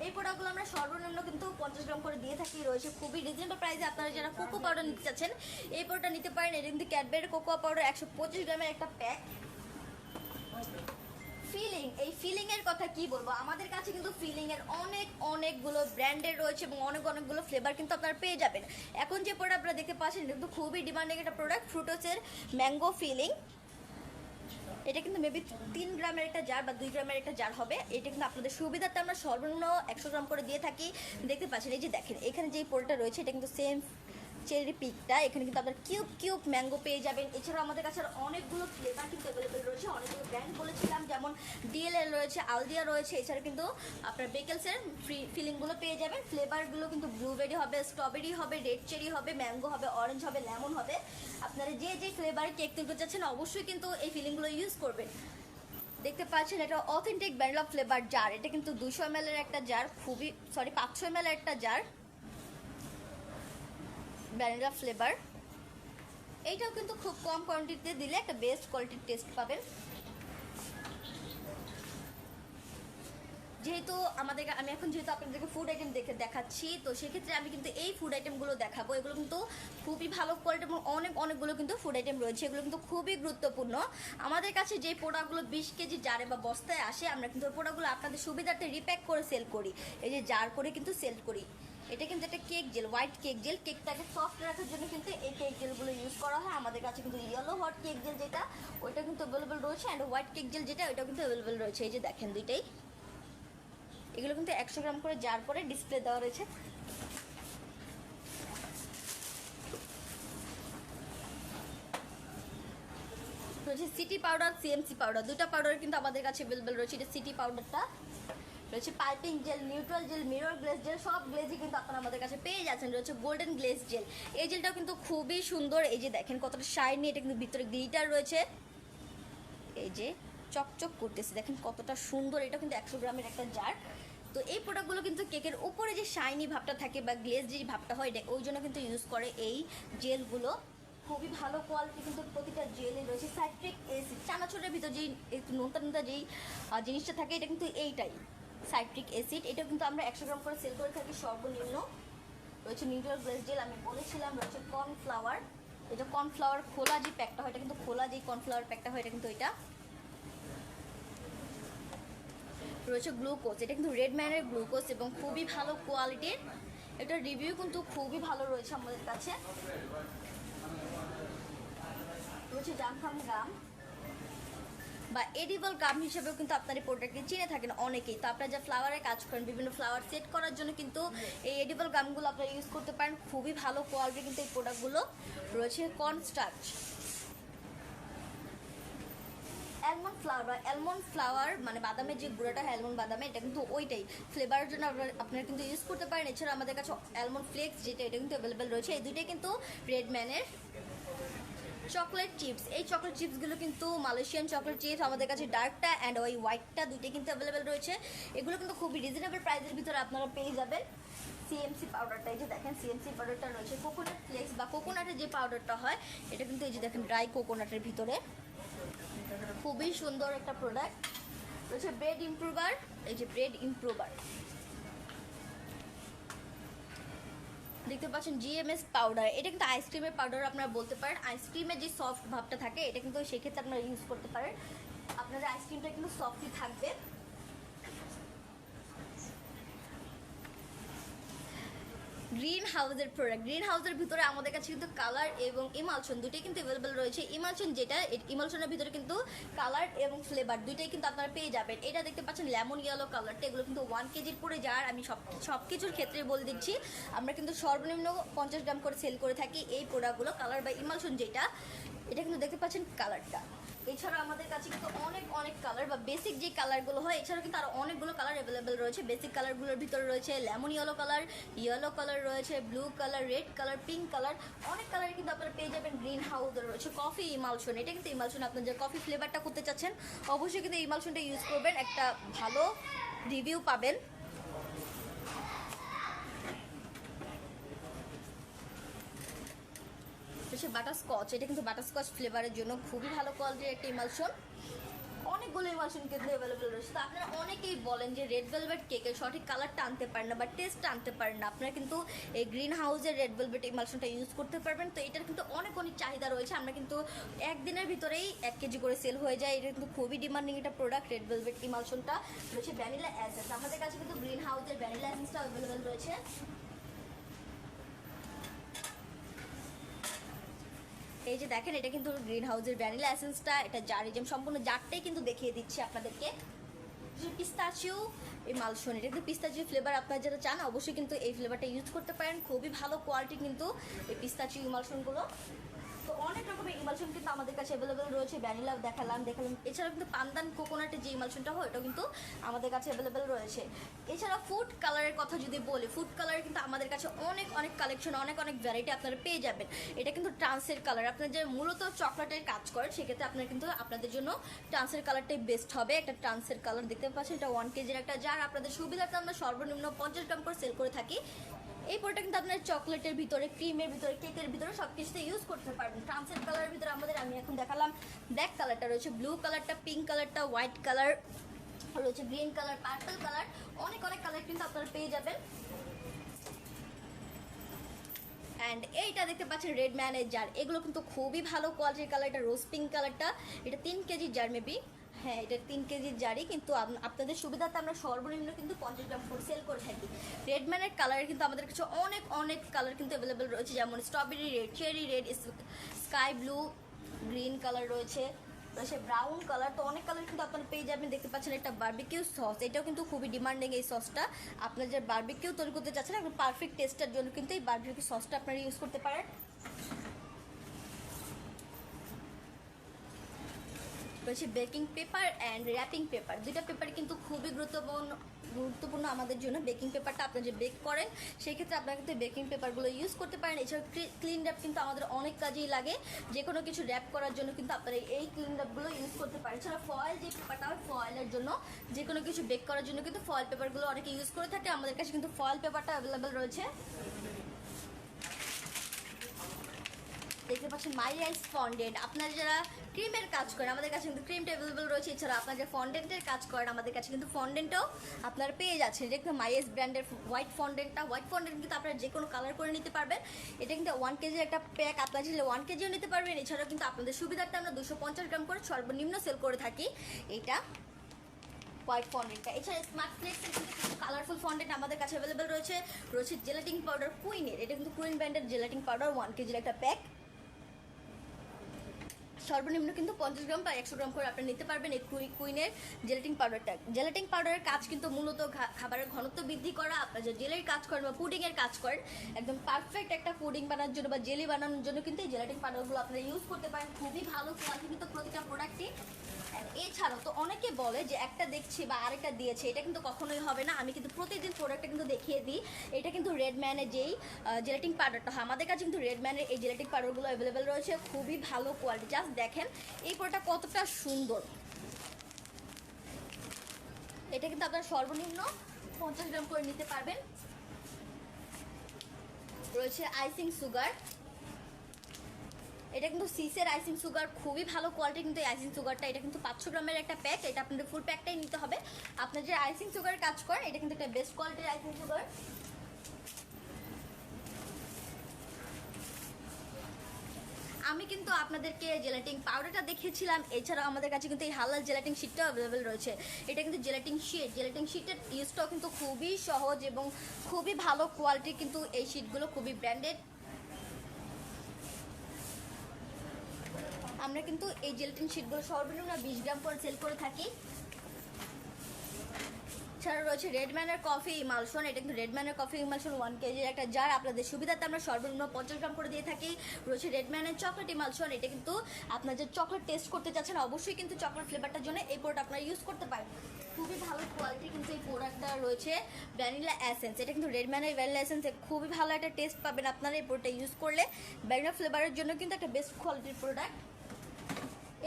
এই প্রোডাক্টগুলো আমরা সর্বনিম্ন কিন্তু 50 গ্রাম করে দিয়ে থাকি। রয়েছে খুবই রিজনেবল প্রাইসে। আপনারা যারা কোকো পাউডার নিতে চাচ্ছেন এই প্রোডাক্টটা নিতে পারেন। এটা কিন্তু ক্যাডবেরি কোকো পাউডার 125 গ্রামের একটা প্যাক। ফিলিং, এই ফিলিং এর কথা কি বলবো, আমাদের কাছে কিন্তু ফিলিং এর অনেকগুলো ব্র্যান্ডের রয়েছে এবং অনেকগুলো ফ্লেভার কিন্তু আপনারা পেয়ে যাবেন। এখন যে প্রোডাক্ট আপনারা দেখতে পাচ্ছেন এটা কিন্তু খুবই ডিমান্ডিং একটা প্রোডাক্ট, ফ্রুটোসের ম্যাঙ্গো ফিলিং। এটা কিন্তু মেবি 3 গ্রামের একটা জার বা 2 গ্রামের একটা জার হবে। এটা কিন্তু আপনাদের সুবিধাতে আমরা সর্বনিম্ন 100 গ্রাম করে দিয়ে থাকি। দেখতে পাচ্ছেন এই যে দেখেন এখানে যে পোলটা রয়েছে এটা কিন্তু সেম চেরি পিকটা। এখানে কিন্তু আপনার কিউব ম্যাঙ্গো পেয়ে যাবেন। এছাড়াও আমাদের কাছে অনেকগুলো ফ্লেভার কিন্তু অ্যাভেলেবেল রয়েছে। অনেকগুলো ব্র্যান্ড বলেছিলাম, যেমন ডিএলএল রয়েছে, আলদিয়া রয়েছে। এছাড়া কিন্তু আপনার বেকেলসের ফিলিংগুলো পেয়ে যাবেন। ফ্লেভারগুলো কিন্তু ব্লুবেরি হবে, স্ট্রবেরি হবে, রেড চেরি হবে, ম্যাঙ্গো হবে, অরেঞ্জ হবে, লেমন হবে। আপনারা যে ফ্লেভার কেক তৈরি করতে চাচ্ছেন অবশ্যই কিন্তু এই ফিলিংগুলো ইউজ করবেন। দেখতে পাচ্ছেন এটা অথেন্টিক ভ্যানিলা ফ্লেভার জার। এটা কিন্তু 200 ml এর একটা জার, 500 ml এর একটা জার ভ্যানিলা ফ্লেভার। এইটাও কিন্তু খুব কম কোয়ান্টিটিতে দিলে একটা বেস্ট কোয়ালিটির টেস্ট পাবেন। যেহেতু আমি এখন যেহেতু আপনাদেরকে ফুড আইটেম দেখাচ্ছি, তো সেক্ষেত্রে আমি কিন্তু এই ফুড আইটেমগুলো দেখাবো। এগুলো কিন্তু খুবই ভালো কোয়ালিটি এবং অনেকগুলো কিন্তু ফুড আইটেম রয়েছে। এগুলো কিন্তু খুবই গুরুত্বপূর্ণ। আমাদের কাছে যে প্রোডাক্টগুলো 20 কেজি জারে বা বস্তায় আসে আমরা কিন্তু ওই প্রোডাক্টগুলো আপনাদের সুবিধার্থে রিপ্যাক করে সেল করি। এই যে জার করে কিন্তু সেল করি। এটা কিন্তু একটা cake gel, white cake gel. কেকটাকে সফট রাখার জন্য কিন্তু এই কেক জেলগুলো ইউজ করা হয়। আমাদের কাছে কিন্তু ইয়েলো হট কেক জেল যেটা ওইটা কিন্তু অ্যাভেলেবেল রয়েছে, অ্যান্ড হোয়াইট কেক জেল যেটা ওইটাও কিন্তু অ্যাভেলেবেল রয়েছে। এই যে দেখেন দুইটাই, এগুলো কিন্তু 100 গ্রাম করে জার করে ডিসপ্লে দেওয়া রয়েছে। রয়েছে সিটি পাউডার, সিএমসি পাউডার, দুটো পাউডার কিন্তু আমাদের কাছে অ্যাভেলেবেল রয়েছে। এটা সিটি পাউডারটা রয়েছে, piping gel, neutral gel, mirror glaze gel, সব গ্লেজই কিন্তু আপনারা আমাদের কাছে পেয়ে যাচ্ছেন। রয়েছে গোল্ডেন গ্লেজ জেল, এই জেলটাও কিন্তু খুবই সুন্দর। এই যে দেখেন কতটা শাইনি, এটা কিন্তু ভিতরে গ্লিটার রয়েছে, এই যে চকচক করতেছে, দেখেন কতটা সুন্দর। এটা কিন্তু 100 গ্রামের একটা জার। তো এই প্রোডাক্টগুলো কিন্তু কেকের উপরে যে শাইনি ভাবটা থাকে বা গ্লেজ যে ভাবটা হয় ওই জন্য কিন্তু ইউজ করে এই জেলগুলো। খুবই ভালো কোয়ালিটি কিন্তু প্রতিটা জেলে রয়েছে। সাইট্রিক অ্যাসিড, চানাচুরের ভিতর যেই একটু নোনতা নোনতা যেই জিনিসটা থাকে এটা কিন্তু এইটাই সাইট্রিক অ্যাসিড। এটা কিন্তু আমরা 100 গ্রাম করে সেল করে থাকি সর্বনিম্ন। রয়েছে নিউট্রাল গ্লেজ জেল, আমি বলেছিলাম রয়েছে কর্নফ্লাওয়ার, এটা কর্নফ্লাওয়ার খোলা যে প্যাকটা হয় এটা কিন্তু খোলা যেই কর্নফ্লাওয়ার প্যাকটা হয় এটা কিন্তু এটা রয়েছে গ্লুকোজ, এটা কিন্তু রেডম্যানের গ্লুকোজ এবং খুবই ভালো কোয়ালিটির। এটার রিভিউ কিন্তু খুবই ভালো রয়েছে আমাদের কাছে। রয়েছে জামখাম গাম বা এডিবল গাম হিসেবেও কিন্তু আপনার এই প্রোডাক্টকে চিনে থাকেন অনেকেই। তো আপনারা যা ফ্লাওয়ারের কাজ করেন, বিভিন্ন ফ্লাওয়ার সেট করার জন্য কিন্তু এই এডিবল গামগুলো আপনারা ইউজ করতে পারেন। খুবই ভালো কোয়ালিটি কিন্তু এই প্রোডাক্টগুলো রয়েছে। কর্নস্টার্চ, অ্যালমন্ড ফ্লাওয়ার বা অ্যালমন্ড ফ্লাওয়ার মানে বাদামের যে গুঁড়াটা হয় অ্যালমন্ড বাদামে, এটা কিন্তু ওইটাই ফ্লেভারের জন্য আপনারা কিন্তু ইউজ করতে পারেন। এছাড়া আমাদের কাছে অ্যালমন্ড ফ্লেক্স যেটা এটা কিন্তু অ্যাভেলেবেল রয়েছে। এই দুইটাই কিন্তু রেডম্যানের। চকলেট চিপস, এই চকলেট চিপসগুলো কিন্তু মালয়েশিয়ান চকলেট চিপস, আমাদের কাছে ডার্কটা অ্যান্ড ওই হোয়াইটটা দুইটাই কিন্তু অ্যাভেলেবেল রয়েছে। এগুলো কিন্তু খুবই রিজনেবল প্রাইসের ভিতরে আপনারা পেয়ে যাবেন। সিএমসি পাউডারটা, এই যে দেখেন সিএমসি পাউডারটা রয়েছে। কোকোনাট ফ্লেক্স বা কোকোনাটের যে পাউডারটা হয় এটা কিন্তু এই যে দেখেন ড্রাই কোকোনাটের ভিতরে, খুবই সুন্দর একটা প্রোডাক্ট রয়েছে। ব্রেড ইমপ্রুভার, এই যে ব্রেড ইমপ্রুভার দেখতে পাচ্ছেন। জিএমএস পাউডার, এটা কিন্তু আইসক্রিমের পাউডার আপনারা বলতে পারেন। আইসক্রিমের যে সফট ভাবটা থাকে এটা কিন্তু সেক্ষেত্রে আপনারা ইউজ করতে পারেন। আপনাদের আইসক্রিমটা কিন্তু সফটই থাকবে। গ্রিন হাউসের প্রোডাক্ট, গ্রিন হাউসের ভিতরে আমাদের কাছে কিন্তু কালার এবং ইমালশন দুটোই কিন্তু অ্যাভেলেবেল রয়েছে। ইমালশন যেটা, ইমালশনের ভিতরে কিন্তু কালার এবং ফ্লেভার দুইটাই কিন্তু আপনারা পেয়ে যাবেন। এটা দেখতে পাচ্ছেন লেমন ইয়েলো কালারটা, এগুলো কিন্তু 1 কেজির পরে যার আমি সব কিছুর ক্ষেত্রে বলে দিচ্ছি আমরা কিন্তু সর্বনিম্ন 50 গ্রাম করে সেল করে থাকি এই প্রোডাক্টগুলো। কালার বা ইমালশন যেটা, এটা কিন্তু দেখতে পাচ্ছেন কালারটা। এছাড়া আমাদের কাছে কিন্তু অনেক কালার বা বেসিক যে কালারগুলো হয়, এছাড়াও কিন্তু আরও অনেকগুলো কালার অ্যাভেলেবেল রয়েছে। বেসিক কালারগুলোর ভিতরে রয়েছে লেমন ইয়েলো কালার রয়েছে, blue colour, red colour, pink colour, অনেক কালার কিন্তু আপনারা পেয়ে যাবেন। গ্রিন হাউসের রয়েছে কফি ইমালশন, এটা কিন্তু ইমালশন আপনার যে কফি ফ্লেভারটা করতে চাচ্ছেন অবশ্যই কিন্তু ইমালশনটা ইউজ করবেন, একটা ভালো রিভিউ পাবেন। বাটারস্কচ, এটা কিন্তু বাটারস্কচ ফ্লেভারের জন্য খুবই ভালো কোয়ালিটির একটা ইমালশন। অনেকগুলো ইমালশন কিন্তু অ্যাভেলেবেল রয়েছে। তো আপনারা অনেকেই বলেন যে রেড ভেলভেট কেকের সঠিক কালারটা আনতে পারেন না বা টেস্টটা আনতে পারেন না, আপনারা কিন্তু এই গ্রিন হাউসের রেড ভেলভেট ইমালশনটা ইউজ করতে পারবেন। তো এটার কিন্তু অনেক চাহিদা রয়েছে, আমরা কিন্তু একদিনের ভিতরেই 1 কেজি করে সেল হয়ে যায়। এটা কিন্তু খুবই ডিমান্ডিং একটা প্রোডাক্ট। রেড ভেলভেট ইমালশনটা রয়েছে ভ্যানিলা এসেন্স, আমাদের কাছে কিন্তু গ্রিন হাউসের ভ্যানিলা এসেন্সটা অ্যাভেলেবেল রয়েছে। এই যে দেখেন এটা কিন্তু গ্রিন হাউসের ভ্যানিলা এসেন্সটা, এটা জার যেমন সম্পূর্ণ জারটাই কিন্তু দেখিয়ে দিচ্ছি আপনাদেরকে। পিস্তাচিও ইমালশন, এটা কিন্তু পিস্তাচিও ফ্লেভার, আপনারা যারা চান অবশ্যই কিন্তু এই ফ্লেভারটা ইউজ করতে পারেন। খুবই ভালো কোয়ালিটি কিন্তু এই পিস্তাচিও ইমালশনগুলো। তো অনেক রকমের ইমালশন কিন্তু আমাদের কাছে অ্যাভেলেবেল রয়েছে। ভ্যানিলা দেখালাম, এছাড়াও কিন্তু পান্দান কোকোনাটের যে ইমালশনটা হয় এটাও কিন্তু আমাদের কাছে অ্যাভেলেবেল রয়েছে। এছাড়া ফুড কালারের কথা যদি বলি, ফুড কালারে কিন্তু আমাদের কাছে অনেক কালেকশন, অনেক ভ্যারাইটি আপনারা পেয়ে যাবেন। এটা কিন্তু ট্রান্সের কালার, আপনারা যে মূলত চকলেটের কাজ করেন সেক্ষেত্রে আপনারা কিন্তু আপনাদের জন্য ট্রান্সের কালারটাই বেস্ট হবে। একটা ট্রান্সের কালার দেখতে পাচ্ছেন, এটা 1 কেজির একটা জার, আপনাদের সুবিধার্থে আমরা সর্বনিম্ন 50 গ্রাম করে সেল করে থাকি। এই প্রোডাক্ট কিন্তু আপনার চকলেটের ভিতরে, ক্রিমের ভিতরে, কেকের ভিতরে সব কিছুতে ইউজ করতে পারবেন। ট্রান্সের কালারের ভিতরে আমাদের আমি এখন দেখালাম ব্ল্যাক কালারটা রয়েছে, ব্লু কালারটা, পিঙ্ক কালারটা, হোয়াইট কালার রয়েছে, গ্রিন কালার, পার্পল কালার, অনেক কালার কিন্তু আপনারা পেয়ে যাবেন। অ্যান্ড এইটা দেখতে পাচ্ছেন রেড ম্যানের জার, এগুলো কিন্তু খুবই ভালো কোয়ালিটির কালার। এটা রোজ পিঙ্ক কালারটা, এটা 3 কেজির জার মেবি, হ্যাঁ এটা 3 কেজির জারই, কিন্তু আপনাদের সুবিধাতে আমরা সর্বনিম্ন কিন্তু 50 গ্রাম করে সেল করে থাকি। রেডম্যানের কালারে কিন্তু আমাদের কাছে অনেক কালার কিন্তু অ্যাভেলেবেল রয়েছে, যেমন strawberry red, cherry red, sky blue, green colour রয়েছে ব্রাউন কালার। তো অনেক কালার কিন্তু আপনারা পেয়ে যাবেন। দেখতে পাচ্ছেন একটা বারবিকিউ সস, এটাও কিন্তু খুবই ডিমান্ডিং এই সসটা। আপনারা যে বারবিকিউ তৈরি করতে চাচ্ছেন একদম পারফেক্ট টেস্টের জন্য কিন্তু এই বারবিকিউ সসটা আপনারা ইউজ করতে পারেন। রয়েছে baking paper and wrapping paper. দুইটা পেপার কিন্তু খুবই গুরুত্বপূর্ণ আমাদের জন্য। বেকিং পেপারটা আপনারা যে বেক করেন সেই ক্ষেত্রে আপনারা কিন্তু বেকিং পেপারগুলো ইউজ করতে পারেন। এছাড়া ক্লিন র্যাপ কিন্তু আমাদের অনেক কাজেই লাগে, যে কোনো কিছু র্যাপ করার জন্য কিন্তু আপনারা এই ক্লিন র্যাপগুলো ইউজ করতে পারেন। এছাড়া ফয়েল যে পেপারটা হয়, ফয়েলের জন্য যে কোনো কিছু বেক করার জন্য কিন্তু ফয়েল পেপারগুলো অনেকে ইউজ করে থাকে। আমাদের কাছে কিন্তু ফয়েল পেপারটা অ্যাভেলেবেল রয়েছে। দেখতে পাচ্ছেন মাই আইস ফন্ডেন্ট। আপনারা যারা ক্রিমের কাজ করেন আমাদের কাছে কিন্তু ক্রিমটা অ্যাভেলেবেল রয়েছে। এছাড়া আপনারা যারা ফন্ডেন্টের কাজ করেন আমাদের কাছে কিন্তু ফন্ডেন্টও আপনারা পেয়ে যাচ্ছেন। এটা কিন্তু মাই আইস ব্র্যান্ডের হোয়াইট ফন্ডেন্টটা। হোয়াইট ফন্ডেন্ট কিন্তু আপনারা যে কোনো কালার করে নিতে পারবেন। এটা কিন্তু 1 কেজির একটা প্যাক, আপনারা চাইলে 1 কেজিও নিতে পারবেন। এছাড়াও কিন্তু আপনাদের সুবিধার্থে আমরা 250 গ্রাম করে সর্বনিম্ন সেল করে থাকি এটা হোয়াইট ফন্ডেন্টটা। এছাড়া স্মার্ট ফ্লেক্সের কিন্তু কিছু কালারফুল ফন্ডেন্ট আমাদের কাছে অ্যাভেলেবেল রয়েছে। রয়েছে জেলাটিন পাউডার কুইনের, এটা কিন্তু কুইন ব্র্যান্ডের জেলাটিন পাউডার 1 কেজির একটা প্যাক। সর্বনিম্ন কিন্তু 50 গ্রাম বা 100 গ্রাম করে আপনি নিতে পারবেন এই কুইনের জেলাটিন পাউডারটা। জেলাটিন পাউডারের কাজ কিন্তু মূলত খাবারের ঘনত্ব বৃদ্ধি করা। আপনারা যে জেলের কাজ করেন বা পুডিংয়ের কাজ করেন, একদম পারফেক্ট একটা পুডিং বানানোর জন্য বা জেলি বানানোর জন্য কিন্তু এই জেলাটিন পাউডারগুলো আপনারা ইউজ করতে পারেন। খুবই ভালো কোয়ালিটি কিন্তু প্রতিটা প্রোডাক্টই। এছাড়াও তো অনেকে বলে যে একটা দেখছি বা আরেকটা দিয়েছে, এটা কিন্তু কখনোই হবে না। আমি কিন্তু প্রতিদিন প্রোডাক্টটা কিন্তু দেখিয়ে দিই। এটা কিন্তু রেডম্যানের যেই জেলাটিন পাউডারটা হয়, আমাদের কাছে কিন্তু রেডম্যানের এই জেলাটিন পাউডারগুলো অ্যাভেলেবেল রয়েছে। খুবই ভালো কোয়ালিটি। জাস্ট দেখেন এই প্রোডাক্টটা কতটা সুন্দর। এটা কিন্তু আপনারা সর্বনিম্ন 50 গ্রাম করে নিতে পারবেন। রয়েছে আইসিং সুগার, এটা কিন্তু সিসের আইসিং সুগার, খুবই ভালো কোয়ালিটি কিন্তু এই আইসিং সুগারটা। এটা কিন্তু 500 গ্রামের একটা প্যাক, এটা আপনাদের ফুল প্যাকটাই নিতে হবে। আপনার যে আইসিং সুগার কাজ করেন এটা কিন্তু একটা বেস্ট কোয়ালিটির আইসিং সুগার। আমি কিন্তু আপনাদেরকে জেলাটিন পাউডারটা দেখিয়েছিলাম। এছাড়াও আমাদের কাছে কিন্তু এই হালাল জেলাটিন শিটটাও অ্যাভেলেবেল রয়েছে। এটা কিন্তু জেলাটিন শিট, জেলাটিন শিটের ইউজটাও কিন্তু খুবই সহজ এবং খুবই ভালো কোয়ালিটির কিন্তু এই শিটগুলো, খুবই ব্র্যান্ডেড। আমরা কিন্তু এই জেলাটিন শিটগুলো সর্বনিম্ন 20 গ্রাম করে সেল করে থাকি। ছাড়া রয়েছে রেডম্যানের কফি ইমালশন, এটা কিন্তু রেডম্যানের কফি ইমালশন 1 কেজির একটা জার। আপনাদের সুবিধাতে আমরা সর্বনিম্ন 50 গ্রাম করে দিয়ে থাকি। রয়েছে রেডম্যানের চকলেট ইমালশন, এটা কিন্তু আপনার যে চকলেট টেস্ট করতে চাচ্ছেন অবশ্যই কিন্তু চকলেট ফ্লেভারটার জন্য এই প্রোডাক্ট আপনারা ইউজ করতে পারেন। খুবই ভালো কোয়ালিটি কিন্তু এই প্রোডাক্টটা রয়েছে। ভ্যানিলা এসেন্স, এটা কিন্তু রেডম্যানের ভ্যানিলা এসেন্স, খুবই ভালো একটা টেস্ট পাবেন আপনারা এই প্রোডাক্টটা ইউজ করলে। ভ্যানিলা ফ্লেভারের জন্য কিন্তু একটা বেস্ট কোয়ালিটির প্রোডাক্ট।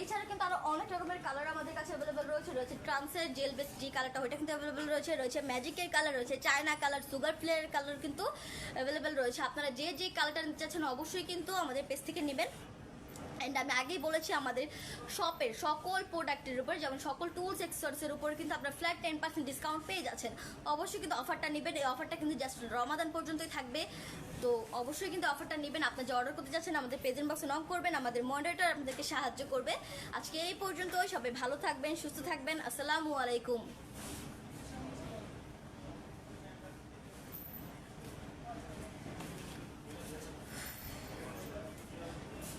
এছাড়া কিন্তু আরো অনেক রকমের কালার আমাদের কাছে অ্যাভেলেবেল রয়েছে। রয়েছে ট্রান্সের জেল বেস যে কালারটা, ওইটা কিন্তু অ্যাভেলেবেল রয়েছে। রয়েছে ম্যাজিকের কালার, রয়েছে চায়না কালার, সুগার ফ্লেয়ারের কালার কিন্তু অ্যাভেলেবেল রয়েছে। আপনারা যে যে কালারটা নিতে চাচ্ছেন অবশ্যই কিন্তু আমাদের পেজ থেকে নেবেন। অ্যান্ড আমি আগেই বলেছি আমাদের শপের সকল প্রোডাক্টের উপর, যেমন সকল টুলস এক্সেসরিজের উপর কিন্তু আপনারা ফ্ল্যাট 10% ডিসকাউন্ট পেয়ে যাচ্ছেন। অবশ্যই কিন্তু অফারটা নেবেন। এই অফারটা কিন্তু জাস্ট রমাদান পর্যন্তই থাকবে, তো অবশ্যই কিন্তু অফারটা নেবেন। আপনারা যে অর্ডার করতে যাচ্ছেন আমাদের পেজের বক্সে নক করবেন, আমাদের মডারেটর আপনাদেরকে সাহায্য করবে। আজকে এই পর্যন্তই, সবাই ভালো থাকবেন, সুস্থ থাকবেন। আসসালামু আলাইকুম।